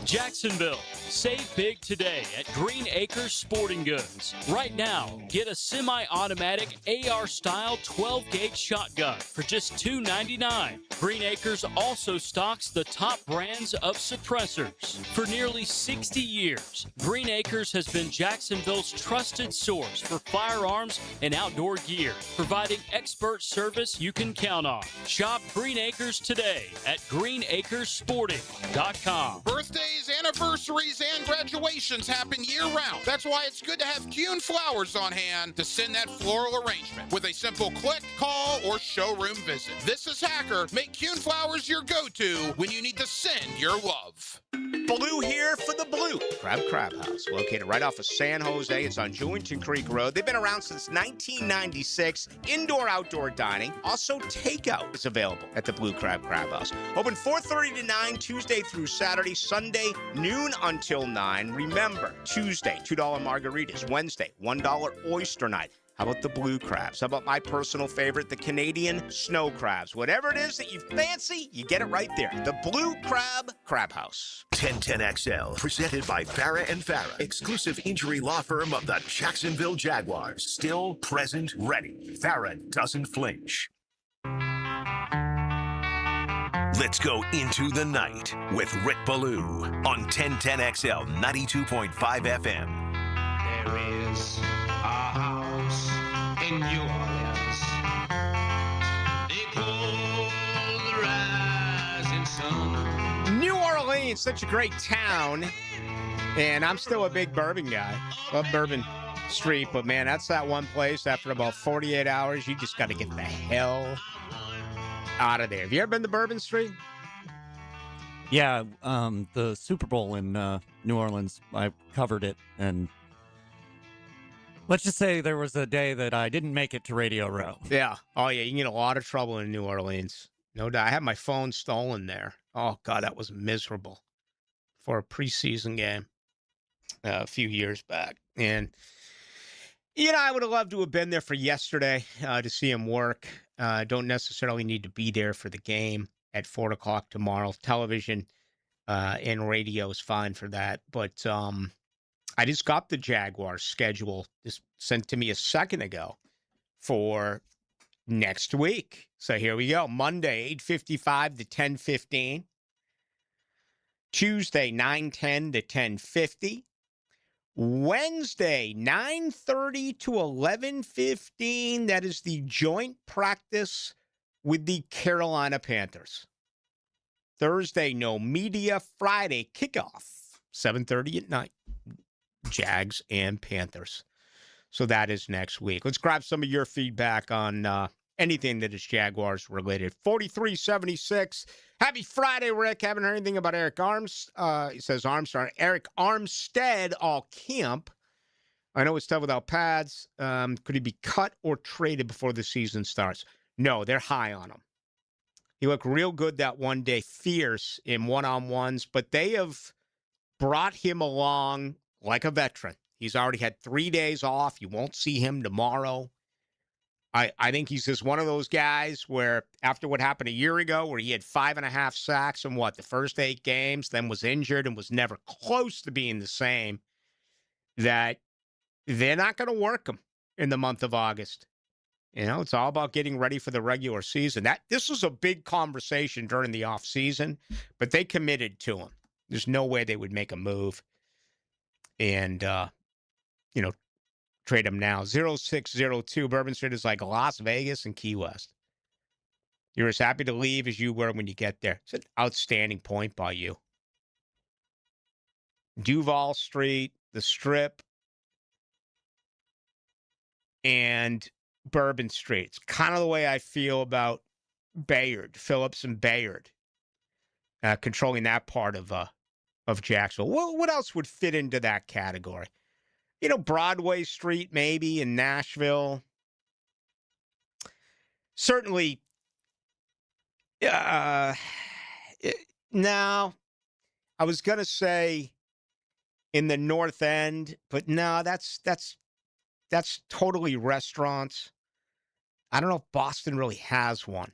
Jacksonville, save big today at Green Acres Sporting Goods. Right now, get a semi-automatic AR-style 12-gauge shotgun for just $2.99. Green Acres also stocks the top brands of suppressors. For nearly 60 years, Green Acres has been Jacksonville's trusted source for firearms and outdoor gear, providing expert service you can count on. Shop Green Acres today at greenacresporting.com. Birthdays, anniversaries, and graduations happen year-round. That's why it's good to have Coen flowers on hand to send that floral arrangement with a simple click, call, or showroom visit. This is Hacker. Make Coen flowers your go-to when you need to send your love. Blue here for the Blue Crab House, located right off of San Jose. It's on Jewington Creek Road. They've been around since 1996. Indoor-outdoor dining. Also, takeout is available at the Blue Crab House. Open 4:30 to 9, Tuesday through Saturday. Sunday, noon until 9. Remember, Tuesday, $2 margaritas. Wednesday, $1 oyster night. How about the blue crabs? How about my personal favorite, the Canadian snow crabs? Whatever it is that you fancy, you get it right there. The Blue Crab House. 1010XL, presented by Farah and Farah, exclusive injury law firm of the Jacksonville Jaguars. Still, present, ready. Farah doesn't flinch. Let's go into the night with Rick Ballou on 1010XL 92.5 FM. There is a house in New Orleans. They call the rising sun. New Orleans, such a great town. And I'm still a big bourbon guy. Love Bourbon Street, but man, that's that one place after about 48 hours, you just got to get the hell out of there. Have you ever been to Bourbon Street? Yeah, the Super Bowl in New Orleans, I covered it, and let's just say there was a day that I didn't make it to Radio Row. Yeah. Oh, yeah, you can get a lot of trouble in New Orleans. No doubt. I had my phone stolen there. Oh, God, that was miserable for a preseason game a few years back. And, you know, I would have loved to have been there for yesterday to see him work. Don't necessarily need to be there for the game at 4 o'clock tomorrow. Television and radio is fine for that. But I just got the Jaguars schedule just sent to me a second ago for next week. So here we go. Monday, 8:55 to 10:15. Tuesday, 9:10 to 10:50. Wednesday, 9:30 to 11:15. That is the joint practice with the Carolina Panthers. Thursday, no media. Friday, kickoff, 7:30 at night. Jags and Panthers. So that is next week. Let's grab some of your feedback on anything that is Jaguars related. 4376. Happy Friday, Rick. Haven't heard anything about Eric he says Armstrong. Eric Armstead all camp. I know it's tough without pads. Could he be cut or traded before the season starts? No, they're high on him. He looked real good that one day, fierce in one-on-ones, but they have brought him along like a veteran. He's already had 3 days off. You won't see him tomorrow. I think he's just one of those guys where after what happened a year ago where he had 5.5 sacks in the first 8 games, then was injured and was never close to being the same, that they're not going to work him in the month of August. You know, it's all about getting ready for the regular season. This was a big conversation during the offseason, but they committed to him. There's no way they would make a move and, trade him now. 0602 Bourbon Street is like Las Vegas and Key West. You're as happy to leave as you were when you get there. It's an outstanding point by you. Duval Street, the Strip, and Bourbon Street. It's kind of the way I feel about Bayard, Phillips and Bayard, controlling that part of Jacksonville. What else would fit into that category? You know, Broadway Street maybe in Nashville. Certainly, no. I was going to say in the North End, but no, that's totally restaurants. I don't know if Boston really has one.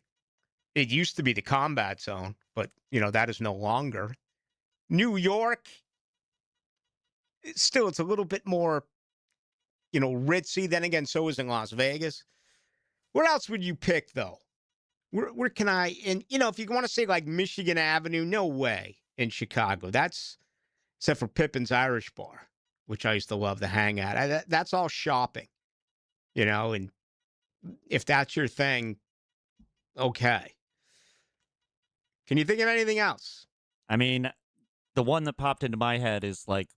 It used to be the Combat Zone, but, that is no longer. New York, still, it's a little bit more, ritzy. Then again, so is in Las Vegas. Where else would you pick, though? Where can I, and, if you want to say like Michigan Avenue, no way in Chicago. That's, except for Pippin's Irish Bar, which I used to love to hang at. That's all shopping, and if that's your thing, okay. Can you think of anything else? I mean, the one that popped into my head is like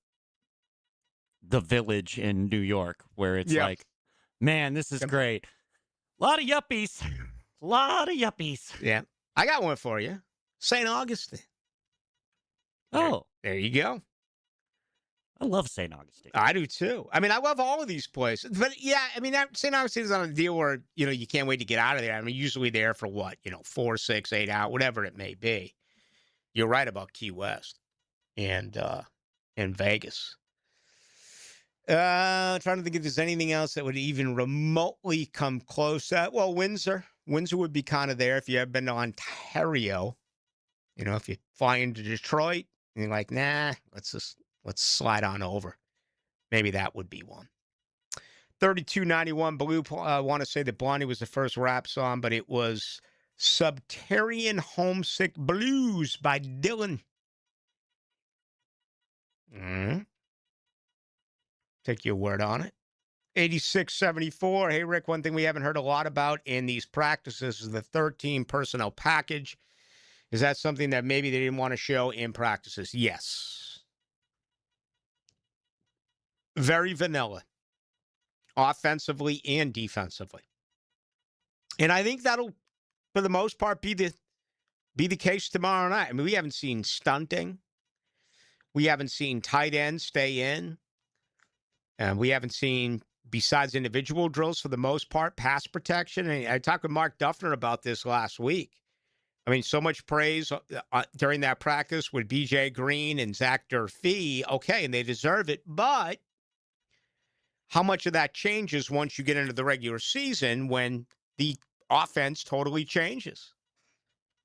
the Village in New York, where it's like, man, this is great. A lot of yuppies. A lot of yuppies. Yeah. I got one for you. St. Augustine. Oh. There you go. I love St. Augustine. I do too. I mean, I love all of these places. But yeah, I mean, St. Augustine is on a deal where, you can't wait to get out of there. I mean, usually there for what? 4, 6, 8 hours, whatever it may be. You're right about Key West and Vegas. Trying to think if there's anything else that would even remotely come close. Well, Windsor. Windsor would be kind of there if you have been to Ontario. If you fly into Detroit and you're like, nah, let's slide on over. Maybe that would be one. 3291 Blue. I want to say that Blondie was the first rap song, but it was Subterranean Homesick Blues by Dylan. Take your word on it. 8674. Hey, Rick, one thing we haven't heard a lot about in these practices is the 13 personnel package. Is that something that maybe they didn't want to show in practices? Yes. Very vanilla, offensively and defensively. And I think that'll, for the most part, be the case tomorrow night. I mean, we haven't seen stunting. We haven't seen tight ends stay in. And we haven't seen, besides individual drills, for the most part, pass protection. And I talked with Mark Duffner about this last week. I mean, so much praise during that practice with B.J. Green and Zach Durfee. Okay, and they deserve it. But how much of that changes once you get into the regular season when the offense totally changes?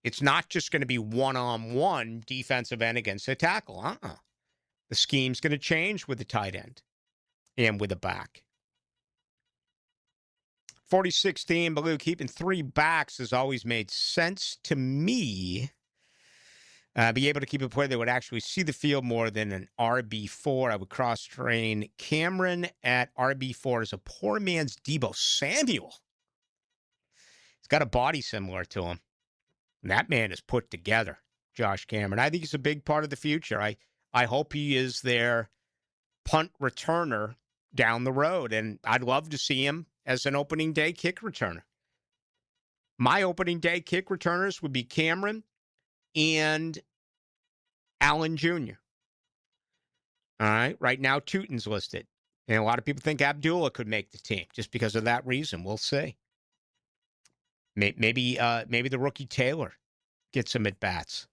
It's not just going to be one-on-one defensive end against a tackle. The scheme's going to change with the tight end and with the back. 4016, Baloo, keeping 3 backs has always made sense to me. Be able to keep a player that would actually see the field more than an RB4. I would cross-train Cameron at RB4 as a poor man's Debo Samuel. He's got a body similar to him. And that man is put together, Josh Cameron. I think he's a big part of the future. I hope he is their punt returner down the road, and I'd love to see him as an opening day kick returner. My opening day kick returners would be Cameron and Allen Jr. All right. Right now, Tootin's listed. And a lot of people think Abdullah could make the team just because of that reason. We'll see. Maybe the rookie Taylor gets some at-bats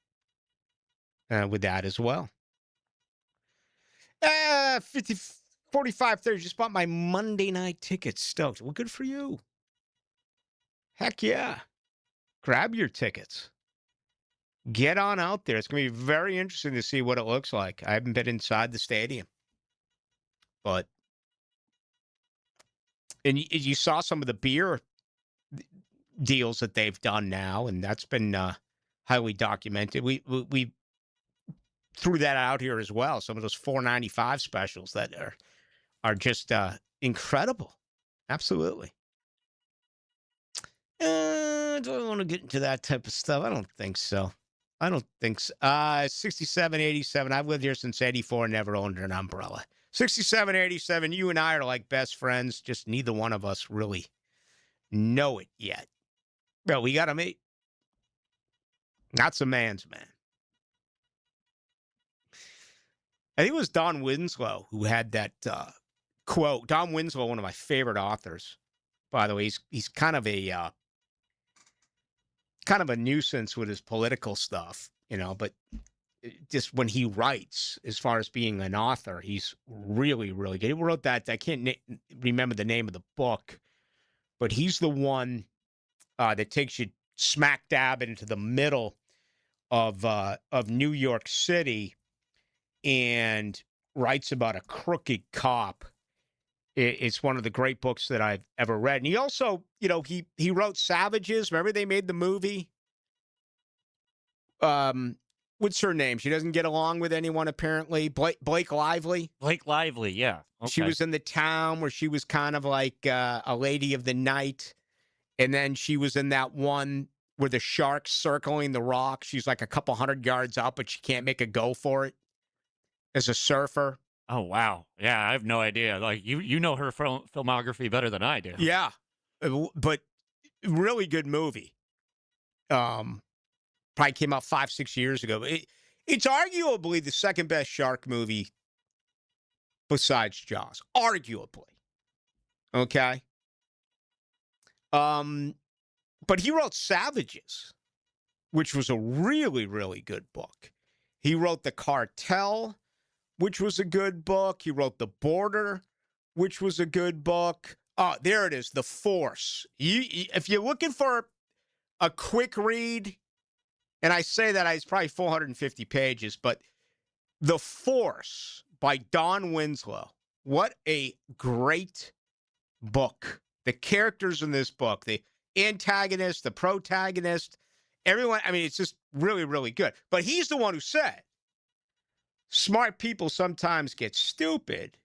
with that as well. 45-30. Just bought my Monday night tickets. Stoked. Well, good for you. Heck yeah. Grab your tickets. Get on out there. It's going to be very interesting to see what it looks like. I haven't been inside the stadium. But, and you saw some of the beer deals that they've done now, and that's been highly documented. We threw that out here as well. Some of those $4.95 specials that are just incredible. Absolutely. Do I want to get into that type of stuff? I don't think so. 67, 87. I've lived here since 84 and never owned an umbrella. 67, 87. You and I are like best friends. Just neither one of us really know it yet. Well, we got to meet. That's a man's man. I think it was Don Winslow who had that quote. Don Winslow, one of my favorite authors, by the way. He's kind of a nuisance with his political stuff, but just when he writes, as far as being an author, he's really, really good. He wrote that. I can't remember the name of the book, but he's the one that takes you smack dab into the middle of New York City and writes about a crooked cop. It's one of the great books that I've ever read. And he also, he wrote Savages. Remember they made the movie? What's her name? She doesn't get along with anyone, apparently. Blake Lively. Blake Lively, yeah. Okay. She was in the town where she was kind of like a lady of the night. And then she was in that one where the shark's circling the rock. She's like a couple 100 yards up, but she can't make a go for it as a surfer. Oh, wow. Yeah, I have no idea. Like, you know her filmography better than I do. Yeah. But really good movie. Probably came out 5-6 years ago. It's arguably the second best shark movie besides Jaws. Arguably. Okay? But he wrote Savages, which was a really, really good book. He wrote The Cartel, which was a good book. He wrote The Border, which was a good book. Oh, there it is, The Force. If you're looking for a quick read, and I say that it's probably 450 pages, but The Force by Don Winslow. What a great book. The characters in this book, the antagonist, the protagonist, everyone, it's just really, really good. But he's the one who said, smart people sometimes get stupid,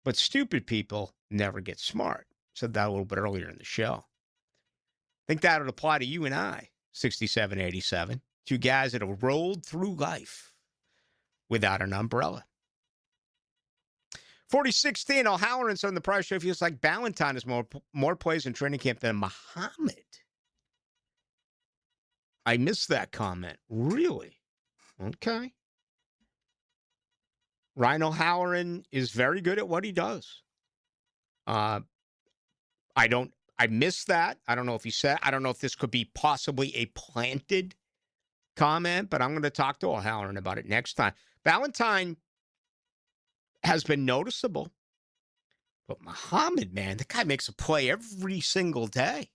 but stupid people never get smart. Said that a little bit earlier in the show. I think that would apply to you and I, 67, 87. Two guys that have rolled through life without an umbrella. 4016, O'Halloran's on the price show. Feels like Ballantyne has more plays in training camp than Muhammad. I missed that comment. Really? Okay. Ryan O'Halloran is very good at what he does. I missed that. I don't know if he said, I don't know if this could be possibly a planted comment, but I'm going to talk to O'Halloran about it next time. Ballantyne has been noticeable. But Muhammad, man, the guy makes a play every single day.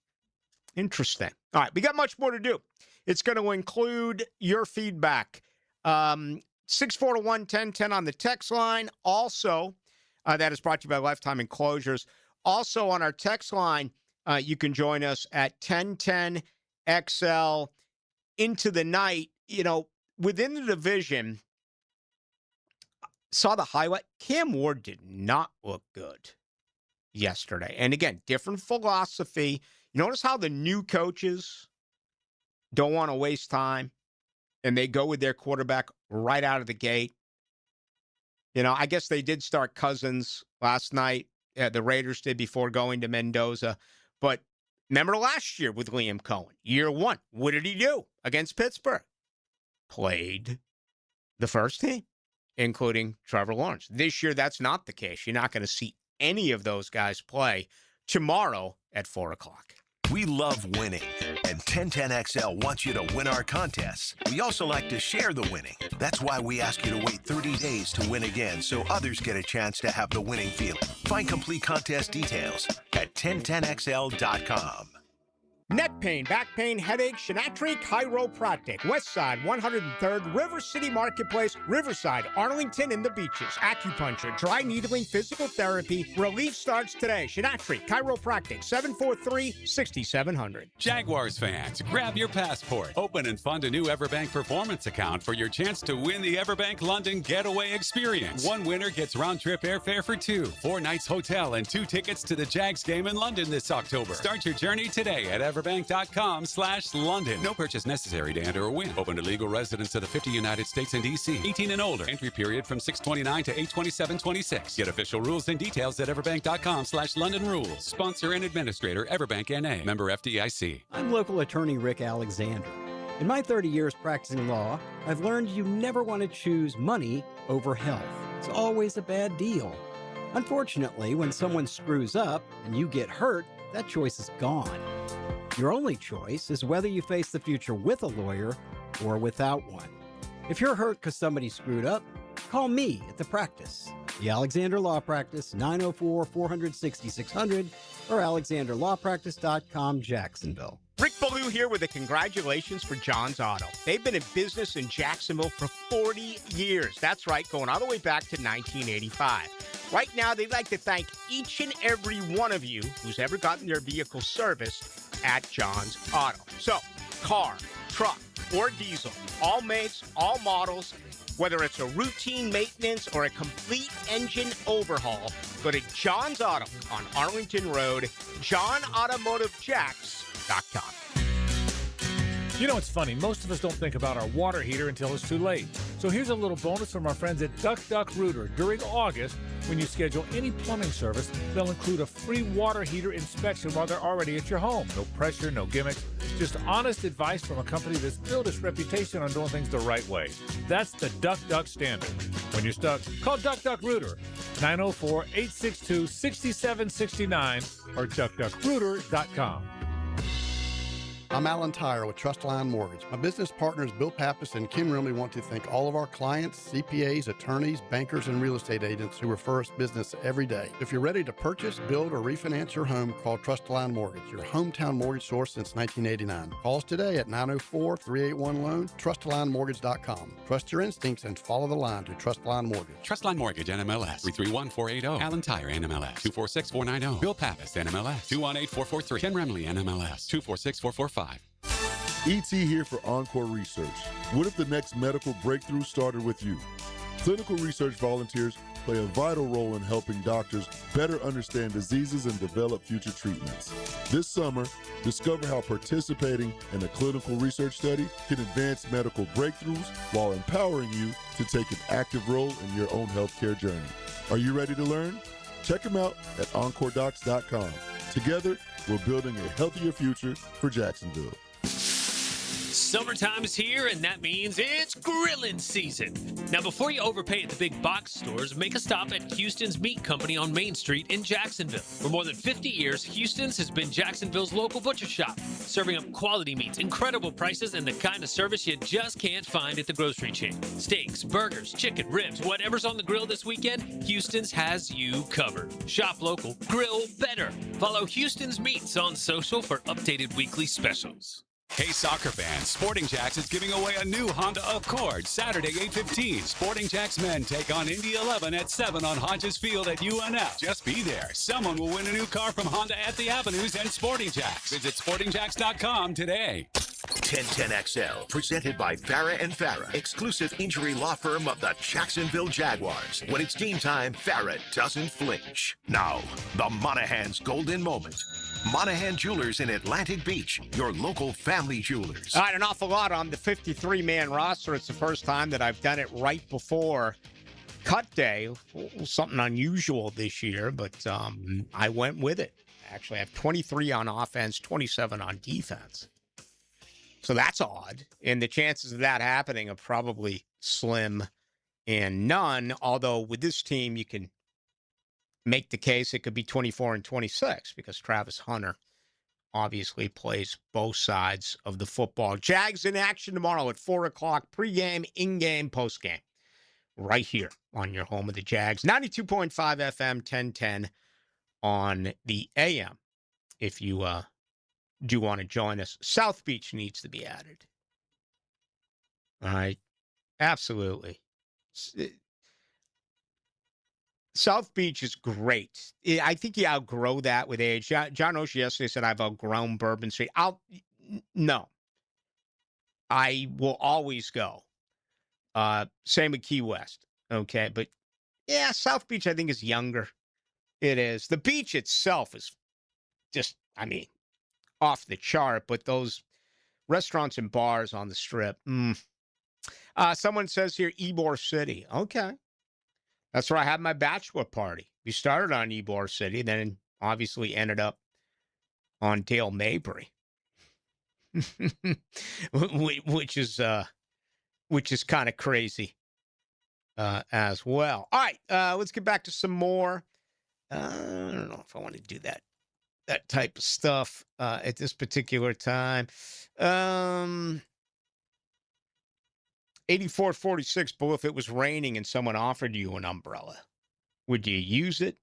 Interesting. All right, we got much more to do. It's going to include your feedback. 641-1010 on the text line. Also, that is brought to you by Lifetime Enclosures. Also on our text line, you can join us at 1010XL into the night. Within the division, saw the highlight. Cam Ward did not look good yesterday. And again, different philosophy. Notice how the new coaches don't want to waste time and they go with their quarterback right out of the gate. I guess they did start Cousins last night. The Raiders did before going to Mendoza. But remember last year with Liam Coen, year one, what did he do against Pittsburgh? Played the first team, including Trevor Lawrence. This year, that's not the case. You're not going to see any of those guys play tomorrow at 4 o'clock. We love winning, and 1010XL wants you to win our contests. We also like to share the winning. That's why we ask you to wait 30 days to win again so others get a chance to have the winning feeling. Find complete contest details at 1010XL.com. Neck pain, back pain, headache, Shinatri Chiropractic, Westside, 103rd, River City Marketplace, Riverside, Arlington, and the Beaches. Acupuncture, dry needling, physical therapy. Relief starts today. Shinatri Chiropractic, 743-6700. Jaguars fans, grab your passport. Open and fund a new Everbank Performance account for your chance to win the Everbank London Getaway Experience. One winner gets round-trip airfare for 2, 4 nights hotel, and 2 tickets to the Jags game in London this October. Start your journey today at everbank.com/London. No purchase necessary to enter or win. Open to legal residents of the 50 United States and D.C. 18 and older. Entry period from 6/29 to 8/27/26. Get official rules and details at everbank.com/London Rules. Sponsor and administrator, Everbank N.A. Member FDIC. I'm local attorney Rick Alexander. In my 30 years practicing law, I've learned you never want to choose money over health. It's always a bad deal. Unfortunately, when someone screws up and you get hurt, that choice is gone. Your only choice is whether you face the future with a lawyer or without one. If you're hurt because somebody screwed up, call me at the practice. The Alexander Law Practice, 904-400-6600 or alexanderlawpractice.com, Jacksonville. Rick Ballou Lou here with a congratulations for John's Auto. They've been in business in Jacksonville for 40 years. That's right, going all the way back to 1985. Right now, they'd like to thank each and every one of you who's ever gotten their vehicle serviced at John's Auto. So, car, truck, or diesel, all makes, all models, whether it's a routine maintenance or a complete engine overhaul, go to John's Auto on Arlington Road, johnautomotivejacks.com. You know, it's funny. Most of us don't think about our water heater until it's too late. So here's a little bonus from our friends at Duck Duck Rooter. During August, when you schedule any plumbing service, they'll include a free water heater inspection while they're already at your home. No pressure, no gimmicks, just honest advice from a company that's built its reputation on doing things the right way. That's the Duck Duck standard. When you're stuck, call Duck Duck Rooter, 904-862-6769 or duckduckrooter.com. I'm Alan Tyre with Trustline Mortgage. My business partners Bill Pappas and Kim Rimley want to thank all of our clients, CPAs, attorneys, bankers, and real estate agents who refer us business every day. If you're ready to purchase, build, or refinance your home, call Trustline Mortgage, your hometown mortgage source since 1989. Call us today at 904-381-LOAN, trustlinemortgage.com. Trust your instincts and follow the line to Trustline Mortgage. Trustline Mortgage, NMLS, 331480. Alan Tyre, NMLS, 246490. Bill Pappas, NMLS, 218443. Ken Remley, NMLS, 246445. ET here for Encore Research. What if the next medical breakthrough started with you? Clinical research volunteers play a vital role in helping doctors better understand diseases and develop future treatments. This summer, discover how participating in a clinical research study can advance medical breakthroughs while empowering you to take an active role in your own healthcare journey. Are you ready to learn? Check them out at EncoreDocs.com. Together, we're building a healthier future for Jacksonville. Summertime's here, and that means it's grilling season. Now, before you overpay at the big box stores, make a stop at Houston's Meat Company on Main Street in Jacksonville. For more than 50 years, Houston's has been Jacksonville's local butcher shop, serving up quality meats, incredible prices, and the kind of service you just can't find at the grocery chain. Steaks, burgers, chicken, ribs, whatever's on the grill this weekend, Houston's has you covered. Shop local, grill better. Follow Houston's Meats on social for updated weekly specials. Hey, soccer fans, Sporting Jacks is giving away a new Honda Accord Saturday, 8:15. Sporting Jacks men take on Indy 11 at 7 on Hodges Field at UNF. Just be there. Someone will win a new car from Honda at the Avenues and Sporting Jacks. Visit sportingjacks.com today. 1010XL, presented by Farah and Farah, exclusive injury law firm of the Jacksonville Jaguars. When it's game time, Farah doesn't flinch. Now, the Monahan's golden moment. Monahan Jewelers in Atlantic Beach, your local family jewelers. All right, an awful lot on the 53-man roster. It's the first time that I've done it right before cut day. Something unusual this year, but I went with it. Actually, I have 23 on offense, 27 on defense. So that's odd. And the chances of that happening are probably slim and none, although with this team, you can make the case it could be 24 and 26 because Travis Hunter obviously plays both sides of the football. Jags in action tomorrow at 4 o'clock, pregame, in-game, postgame, right here on your home of the Jags. 92.5 FM, 1010 on the AM. If you do want to join us, South Beach needs to be added. All right, absolutely. South Beach is great. I think you outgrow that with age. John Oshie yesterday said I've outgrown Bourbon Street. No. I will always go. Same with Key West. Okay, but yeah, South Beach I think is younger. It is. The beach itself is just, off the chart, but those restaurants and bars on the Strip. Someone says here, Ybor City. Okay. That's where I had my bachelor party. We started on Ybor City, then obviously ended up on Dale Mabry, which is kind of crazy as well. All right, let's get back to some more. I don't know if I want to do that type of stuff at this particular time. 8446, Bull, if it was raining and someone offered you an umbrella, would you use it?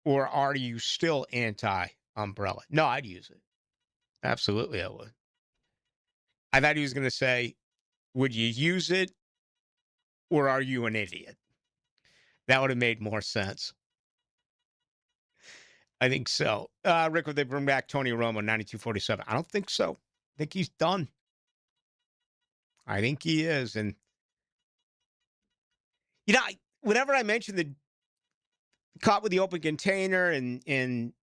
Or are you still anti-umbrella? No, I'd use it. Absolutely, I would. I thought he was going to say, would you use it or are you an idiot? That would have made more sense. I think so. Rick, would they bring back Tony Romo, 92-47? I don't think so. I think he's done. I think he is. And, whenever I mention the caught with the open container and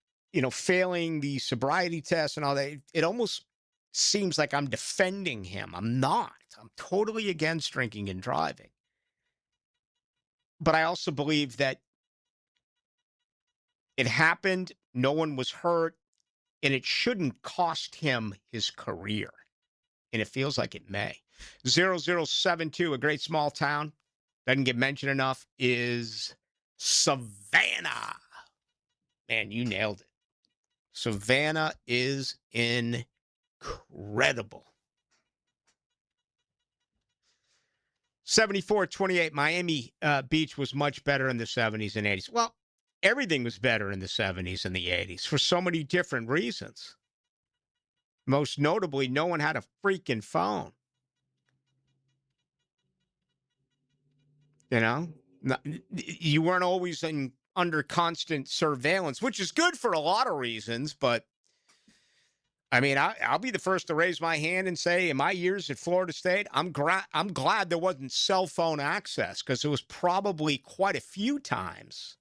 failing the sobriety test and all that, it almost seems like I'm defending him. I'm not. I'm totally against drinking and driving. But I also believe that it happened, no one was hurt, and it shouldn't cost him his career. And it feels like it may. 0072, a great small town, doesn't get mentioned enough, is Savannah. Man, you nailed it. Savannah is incredible. 74-28, Miami Beach was much better in the 70s and 80s. Well, everything was better in the 70s and the 80s for so many different reasons. Most notably, no one had a freaking phone. You weren't always under constant surveillance, which is good for a lot of reasons. But, I mean, I'll be the first to raise my hand and say, in my years at Florida State, I'm glad there wasn't cell phone access, because there was probably quite a few times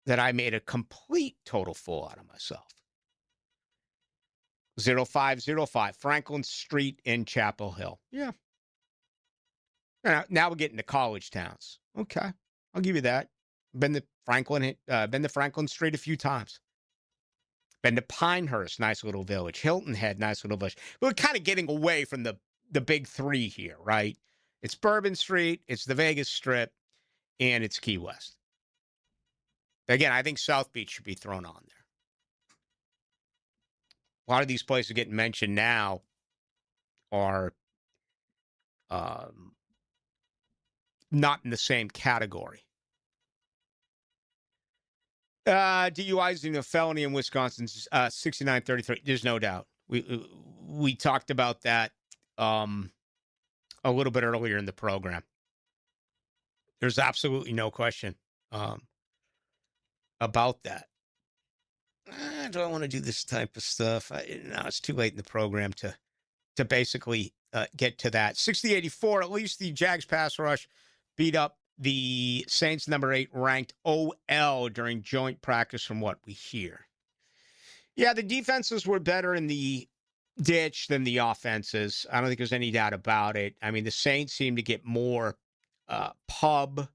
that I made a complete total fool out of myself. 0505, Franklin Street in Chapel Hill. Yeah. Now we're getting to college towns. Okay, I'll give you that. Been to Franklin Street a few times. Been to Pinehurst, nice little village. Hilton Head, nice little village. We're kind of getting away from the big three here, right? It's Bourbon Street, it's the Vegas Strip, and it's Key West. Again, I think South Beach should be thrown on there. A lot of these places getting mentioned now are not in the same category. DUIs in a felony in Wisconsin, 6933. There's no doubt. We talked about that a little bit earlier in the program. There's absolutely no question about that. Do I want to do this type of stuff? No, it's too late in the program to basically get to that. 60-84, at least the Jags pass rush beat up the Saints number 8 ranked OL during joint practice from what we hear. Yeah, the defenses were better in the ditch than the offenses. I don't think there's any doubt about it. I mean, the Saints seem to get more pub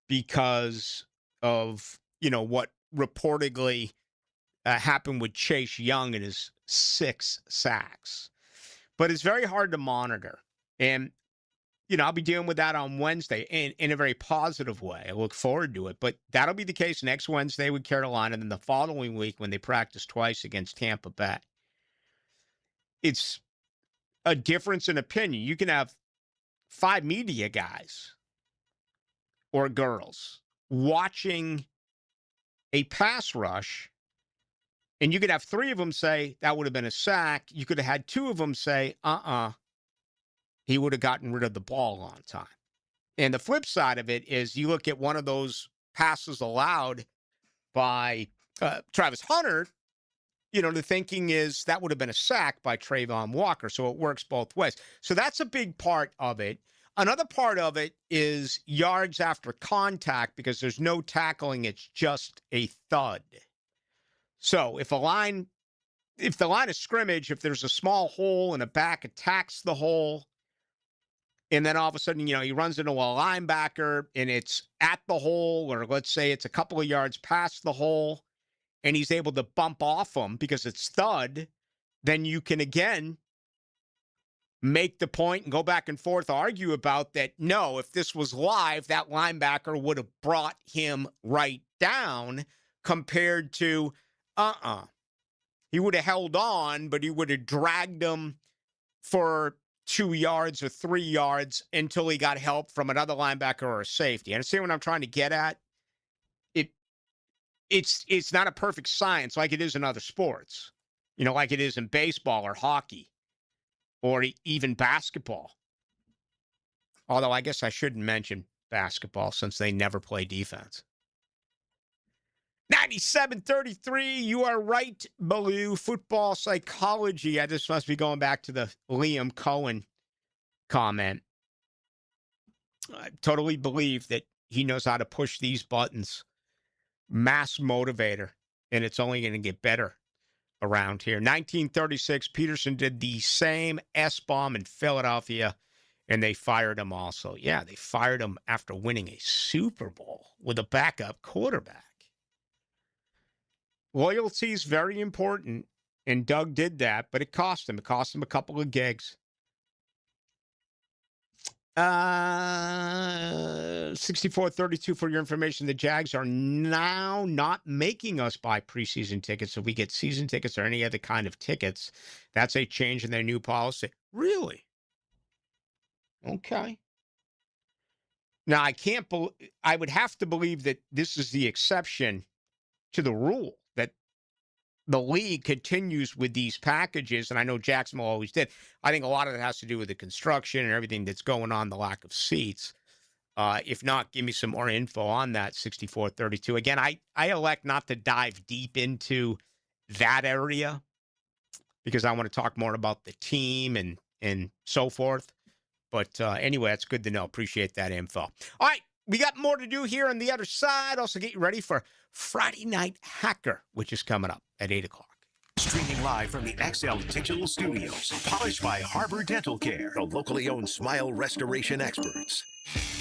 because of, what reportedly happened with Chase Young and his 6 sacks. But it's very hard to monitor. And, I'll be dealing with that on Wednesday in a very positive way. I look forward to it. But that'll be the case next Wednesday with Carolina, and then the following week when they practice twice against Tampa Bay. It's a difference in opinion. You can have 5 media guys or girls watching a pass rush, and you could have 3 of them say that would have been a sack. You could have had 2 of them say, he would have gotten rid of the ball on time. And the flip side of it is you look at one of those passes allowed by Travis Hunter, the thinking is that would have been a sack by Trayvon Walker. So it works both ways. So that's a big part of it. Another part of it is yards after contact, because there's no tackling. It's just a thud. So if the line of scrimmage, if there's a small hole and a back attacks the hole, and then all of a sudden, he runs into a linebacker and it's at the hole, or let's say it's a couple of yards past the hole, and he's able to bump off him because it's thud, then you can again make the point and go back and forth, argue about that. No, if this was live, that linebacker would have brought him right down, compared to, he would have held on, but he would have dragged him for 2 yards or 3 yards until he got help from another linebacker or a safety. Understand what I'm trying to get at? It's not a perfect science like it is in other sports. like it is in baseball or hockey or even basketball. Although I guess I shouldn't mention basketball since they never play defense. 97-33, you are right, Baloo. Football psychology. I just must be going back to the Liam Coen comment. I totally believe that he knows how to push these buttons. Mass motivator, and it's only going to get better around here. 1936, Peterson did the same S-bomb in Philadelphia, and they fired him also. Yeah, they fired him after winning a Super Bowl with a backup quarterback. Loyalty is very important, and Doug did that, but it cost him. It cost him a couple of gigs. 64-32 for your information. The Jags are now not making us buy preseason tickets if we get season tickets or any other kind of tickets. That's a change in their new policy. Really? Okay. Now, I would have to believe that this is the exception to the rule, that the league continues with these packages, and I know Jacksonville always did. I think a lot of it has to do with the construction and everything that's going on, the lack of seats. If not, give me some more info on that, 64-32. Again, I elect not to dive deep into that area because I want to talk more about the team and so forth. But anyway, that's good to know. Appreciate that info. All right, we got more to do here on the other side. Also get you ready for Friday Night Hacker, which is coming up at 8 o'clock. Streaming live from the XL Digital Studios. Polished by Harbor Dental Care, the locally owned smile restoration experts.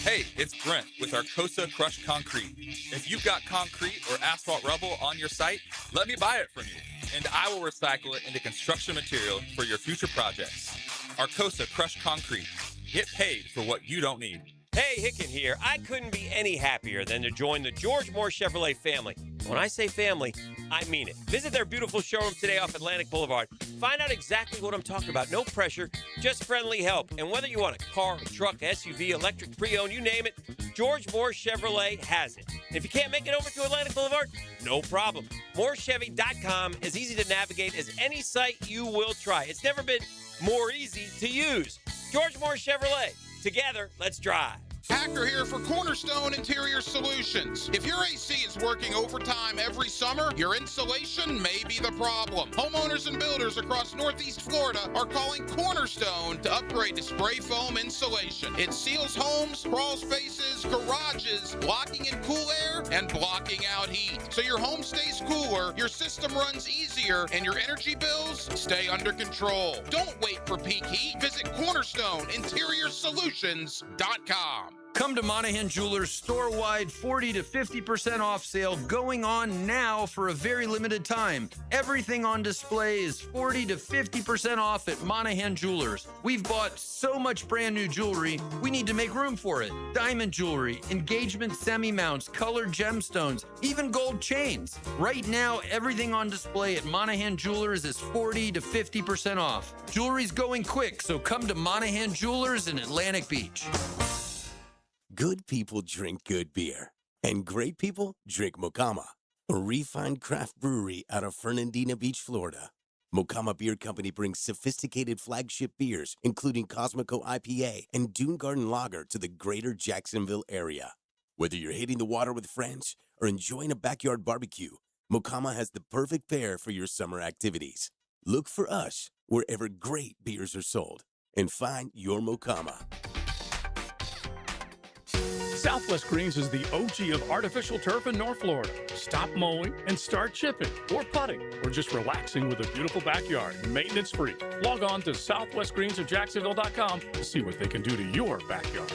Hey, it's Brent with Arcosa Crushed Concrete. If you've got concrete or asphalt rubble on your site, let me buy it from you, and I will recycle it into construction material for your future projects. Arcosa Crushed Concrete. Get paid for what you don't need. Hey, Hicken here. I couldn't be any happier than to join the George Moore Chevrolet family. When I say family, I mean it. Visit their beautiful showroom today off Atlantic Boulevard. Find out exactly what I'm talking about. No pressure, just friendly help. And whether you want a car, a truck, SUV, electric, pre-owned, you name it, George Moore Chevrolet has it. And if you can't make it over to Atlantic Boulevard, no problem. MooreChevy.com is easy to navigate as any site you will try. It's never been more easy to use. George Moore Chevrolet. Together, let's drive. Hacker here for Cornerstone Interior Solutions. If your AC is working overtime every summer, your insulation may be the problem. Homeowners and builders across Northeast Florida are calling Cornerstone to upgrade to spray foam insulation. It seals homes, crawl spaces, garages, blocking in cool air and blocking out heat. So your home stays cooler, your system runs easier, and your energy bills stay under control. Don't wait for peak heat. Visit CornerstoneInteriorSolutions.com. Come to Monahan Jewelers store-wide 40 to 50% off sale going on now for a very limited time. Everything on display is 40 to 50% off at Monahan Jewelers. We've bought so much brand new jewelry, we need to make room for it. Diamond jewelry, engagement semi-mounts, colored gemstones, even gold chains. Right now, everything on display at Monahan Jewelers is 40 to 50% off. Jewelry's going quick, so come to Monahan Jewelers in Atlantic Beach. Good people drink good beer, and great people drink Mocama, a refined craft brewery out of Fernandina Beach, Florida. Mocama Beer Company brings sophisticated flagship beers, including Cosmico IPA and Dune Garden Lager, to the greater Jacksonville area. Whether you're hitting the water with friends or enjoying a backyard barbecue, Mocama has the perfect pair for your summer activities. Look for us wherever great beers are sold and find your Mocama. Southwest Greens is the OG of artificial turf in North Florida. Stop mowing and start chipping or putting or just relaxing with a beautiful backyard, maintenance free. Log on to southwestgreensofjacksonville.com to see what they can do to your backyard.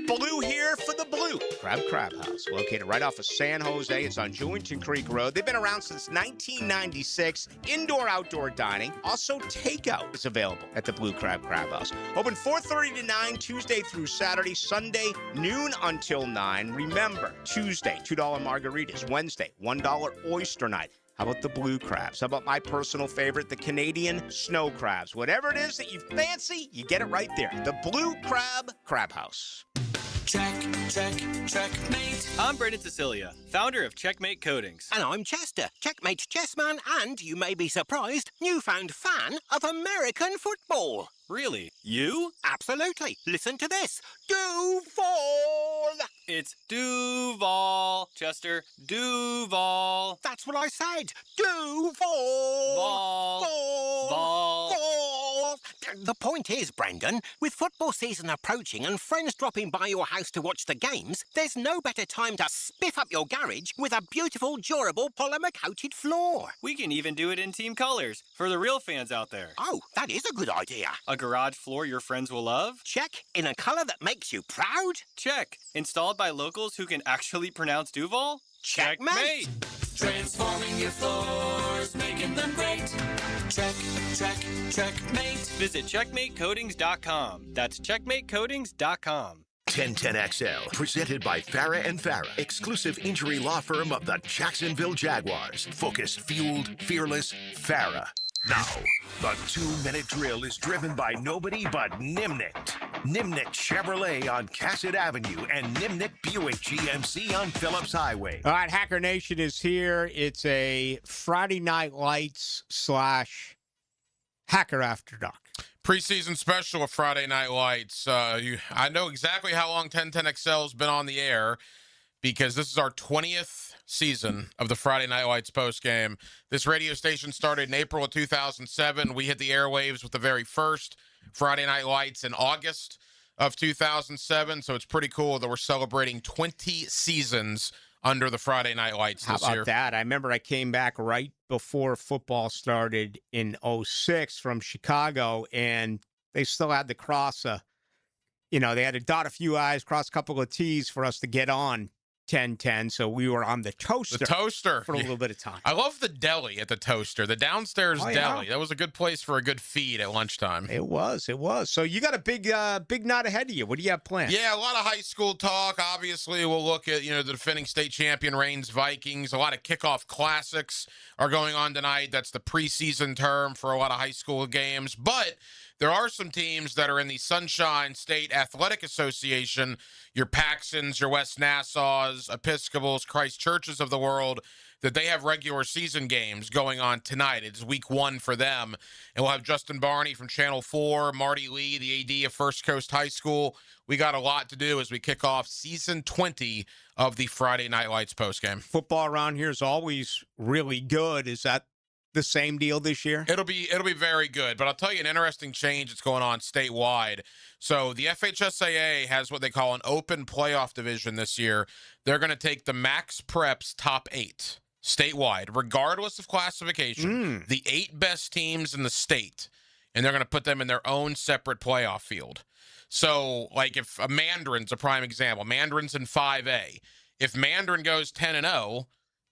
Blue here for the Blue Crab House, located right off of San Jose. It's on Jewington Creek Road. They've been around since 1996. Indoor-outdoor dining. Also, takeout is available at the Blue Crab House. Open 4:30 to 9, Tuesday through Saturday. Sunday, noon until 9. Remember, Tuesday, $2 margaritas. Wednesday, $1 oyster night. How about the blue crabs? How about my personal favorite, the Canadian snow crabs? Whatever it is that you fancy, you get it right there. The Blue Crab House. Track, Checkmate. I'm Brendan Cecilia, founder of Checkmate Coatings. And I'm Chester, Checkmate's chessman, and, you may be surprised, newfound fan of American football. Really? You? Absolutely. Listen to this. Duval! It's Duval, Chester. Duval. That's what I said. Duval! Ball. Ball. Ball. The point is, Brendan, with football season approaching and friends dropping by your house to watch the games, there's no better time to spiff up your garage with a beautiful, durable, polymer-coated floor. We can even do it in team colors for the real fans out there. Oh, that is a good idea. A garage floor your friends will love? Check. In a color that makes you proud? Check. Installed by locals who can actually pronounce Duval? Checkmate. Transforming your floors, making them great. Checkmate. Visit checkmatecoatings.com. That's checkmatecoatings.com. 1010XL, presented by Farah and Farah, exclusive injury law firm of the Jacksonville Jaguars. Focused, fueled, fearless, Farah. Now, the 2-minute drill is driven by nobody but Nimnik. Nimnik Chevrolet on Cassett Avenue and Nimnik Buick GMC on Phillips Highway. All right, Hacker Nation is here. It's a Friday Night Lights / Hacker After Dark. Preseason special of Friday Night Lights. I know exactly how long 1010XL has been on the air because this is our 20th season of the Friday Night Lights postgame. This radio station started in April of 2007. We hit the airwaves with the very first Friday Night Lights in August of 2007. So it's pretty cool that we're celebrating 20 seasons under the Friday Night Lights this year. How about that? I remember I came back right before football started in 06 from Chicago, and they still had to cross they had to dot a few I's, cross a couple of T's for us to get on 1010, so we were on the toaster. The toaster. For a little bit of time. I love the deli at the toaster, the downstairs deli. That was a good place for a good feed at lunchtime. It was. So you got a big night ahead of you. What do you have planned? Yeah, a lot of high school talk. Obviously, we'll look at, the defending state champion Reigns Vikings. A lot of kickoff classics are going on tonight. That's the preseason term for a lot of high school games. But there are some teams that are in the Sunshine State Athletic Association, your Paxsons, your West Nassaus, Episcopals, Christ Churches of the world, that they have regular season games going on tonight. It's week 1 for them. And we'll have Justin Barney from Channel 4, Marty Lee, the AD of First Coast High School. We got a lot to do as we kick off season 20 of the Friday Night Lights postgame. Football around here is always really good. Is that the same deal this year? It'll be very good, but I'll tell you an interesting change that's going on statewide. So the FHSAA has what they call an open playoff division this year. They're going to take the Max Preps top 8 statewide, regardless of classification, the 8 best teams in the state, and they're going to put them in their own separate playoff field. So, like if a Mandarin's a prime example, Mandarin's in 5A. If Mandarin goes 10-0,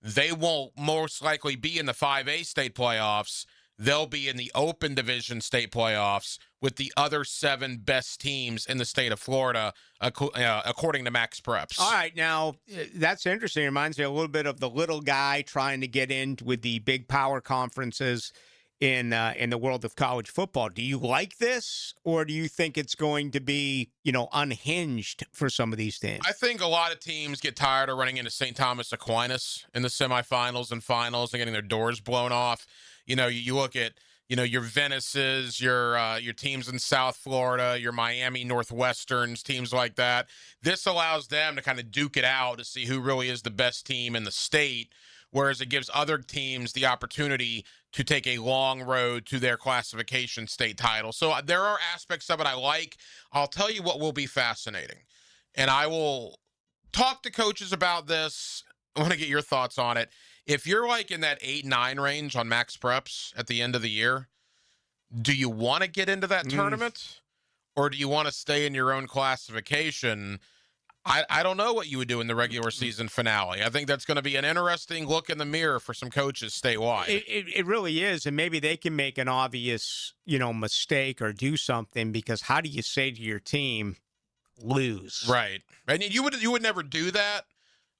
they won't most likely be in the 5A state playoffs. They'll be in the open division state playoffs with the other 7 best teams in the state of Florida, according to Max Preps. All right, now, that's interesting. It reminds me a little bit of the little guy trying to get in with the big power conferences in the world of college football. Do you like this, or do you think it's going to be, unhinged for some of these teams? I think a lot of teams get tired of running into St. Thomas Aquinas in the semifinals and finals and getting their doors blown off. You look at, your Venices, your teams in South Florida, your Miami Northwesterns, teams like that. This allows them to kind of duke it out to see who really is the best team in the state, whereas it gives other teams the opportunity to take a long road to their classification state title. So there are aspects of it I like. I'll tell you what will be fascinating, and I will talk to coaches about this. I want to get your thoughts on it. If you're like in that 8-9 range on Max Preps at the end of the year, do you want to get into that tournament, or do you want to stay in your own classification? I don't know what you would do in the regular season finale. I think that's going to be an interesting look in the mirror for some coaches statewide. It really is, and maybe they can make an obvious, mistake or do something, because how do you say to your team, lose? Right. And you would never do that,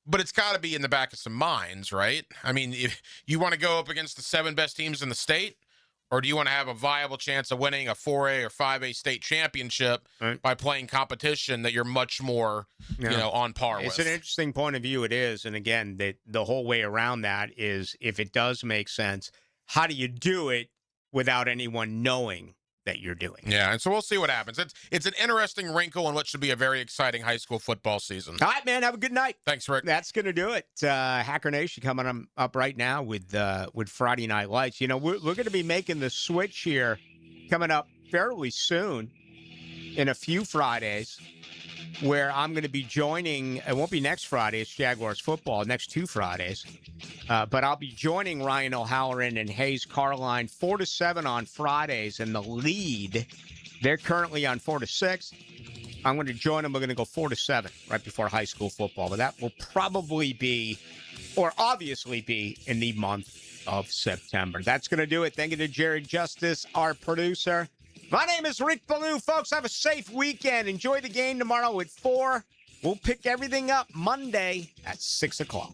but it's got to be in the back of some minds, right? I mean, if you want to go up against the 7 best teams in the state, Or do you want to have a viable chance of winning a 4A or 5A state championship by playing competition that you're much more, on par with? It's an interesting point of view. It is. And again, the whole way around that is if it does make sense, how do you do it without anyone knowing that you're doing it? Yeah, and so we'll see what happens. It's an interesting wrinkle in what should be a very exciting high school football season. All right, man. Have a good night. Thanks, Rick. That's going to do it. Hacker Nation coming up right now with Friday Night Lights. We're going to be making the switch here coming up fairly soon in a few Fridays where I'm going to be joining. It won't be next Friday. It's Jaguars football next 2 Fridays. But I'll be joining Ryan O'Halloran and Hayes Carline 4 to 7 on Fridays in the lead. They're currently on 4 to 6. I'm going to join them. We're going to go 4 to 7 right before high school football. But that will probably be, or obviously be, in the month of September. That's going to do it. Thank you to Jared Justice, our producer. My name is Rick Ballou. Folks, have a safe weekend. Enjoy the game tomorrow at 4. We'll pick everything up Monday at 6 o'clock.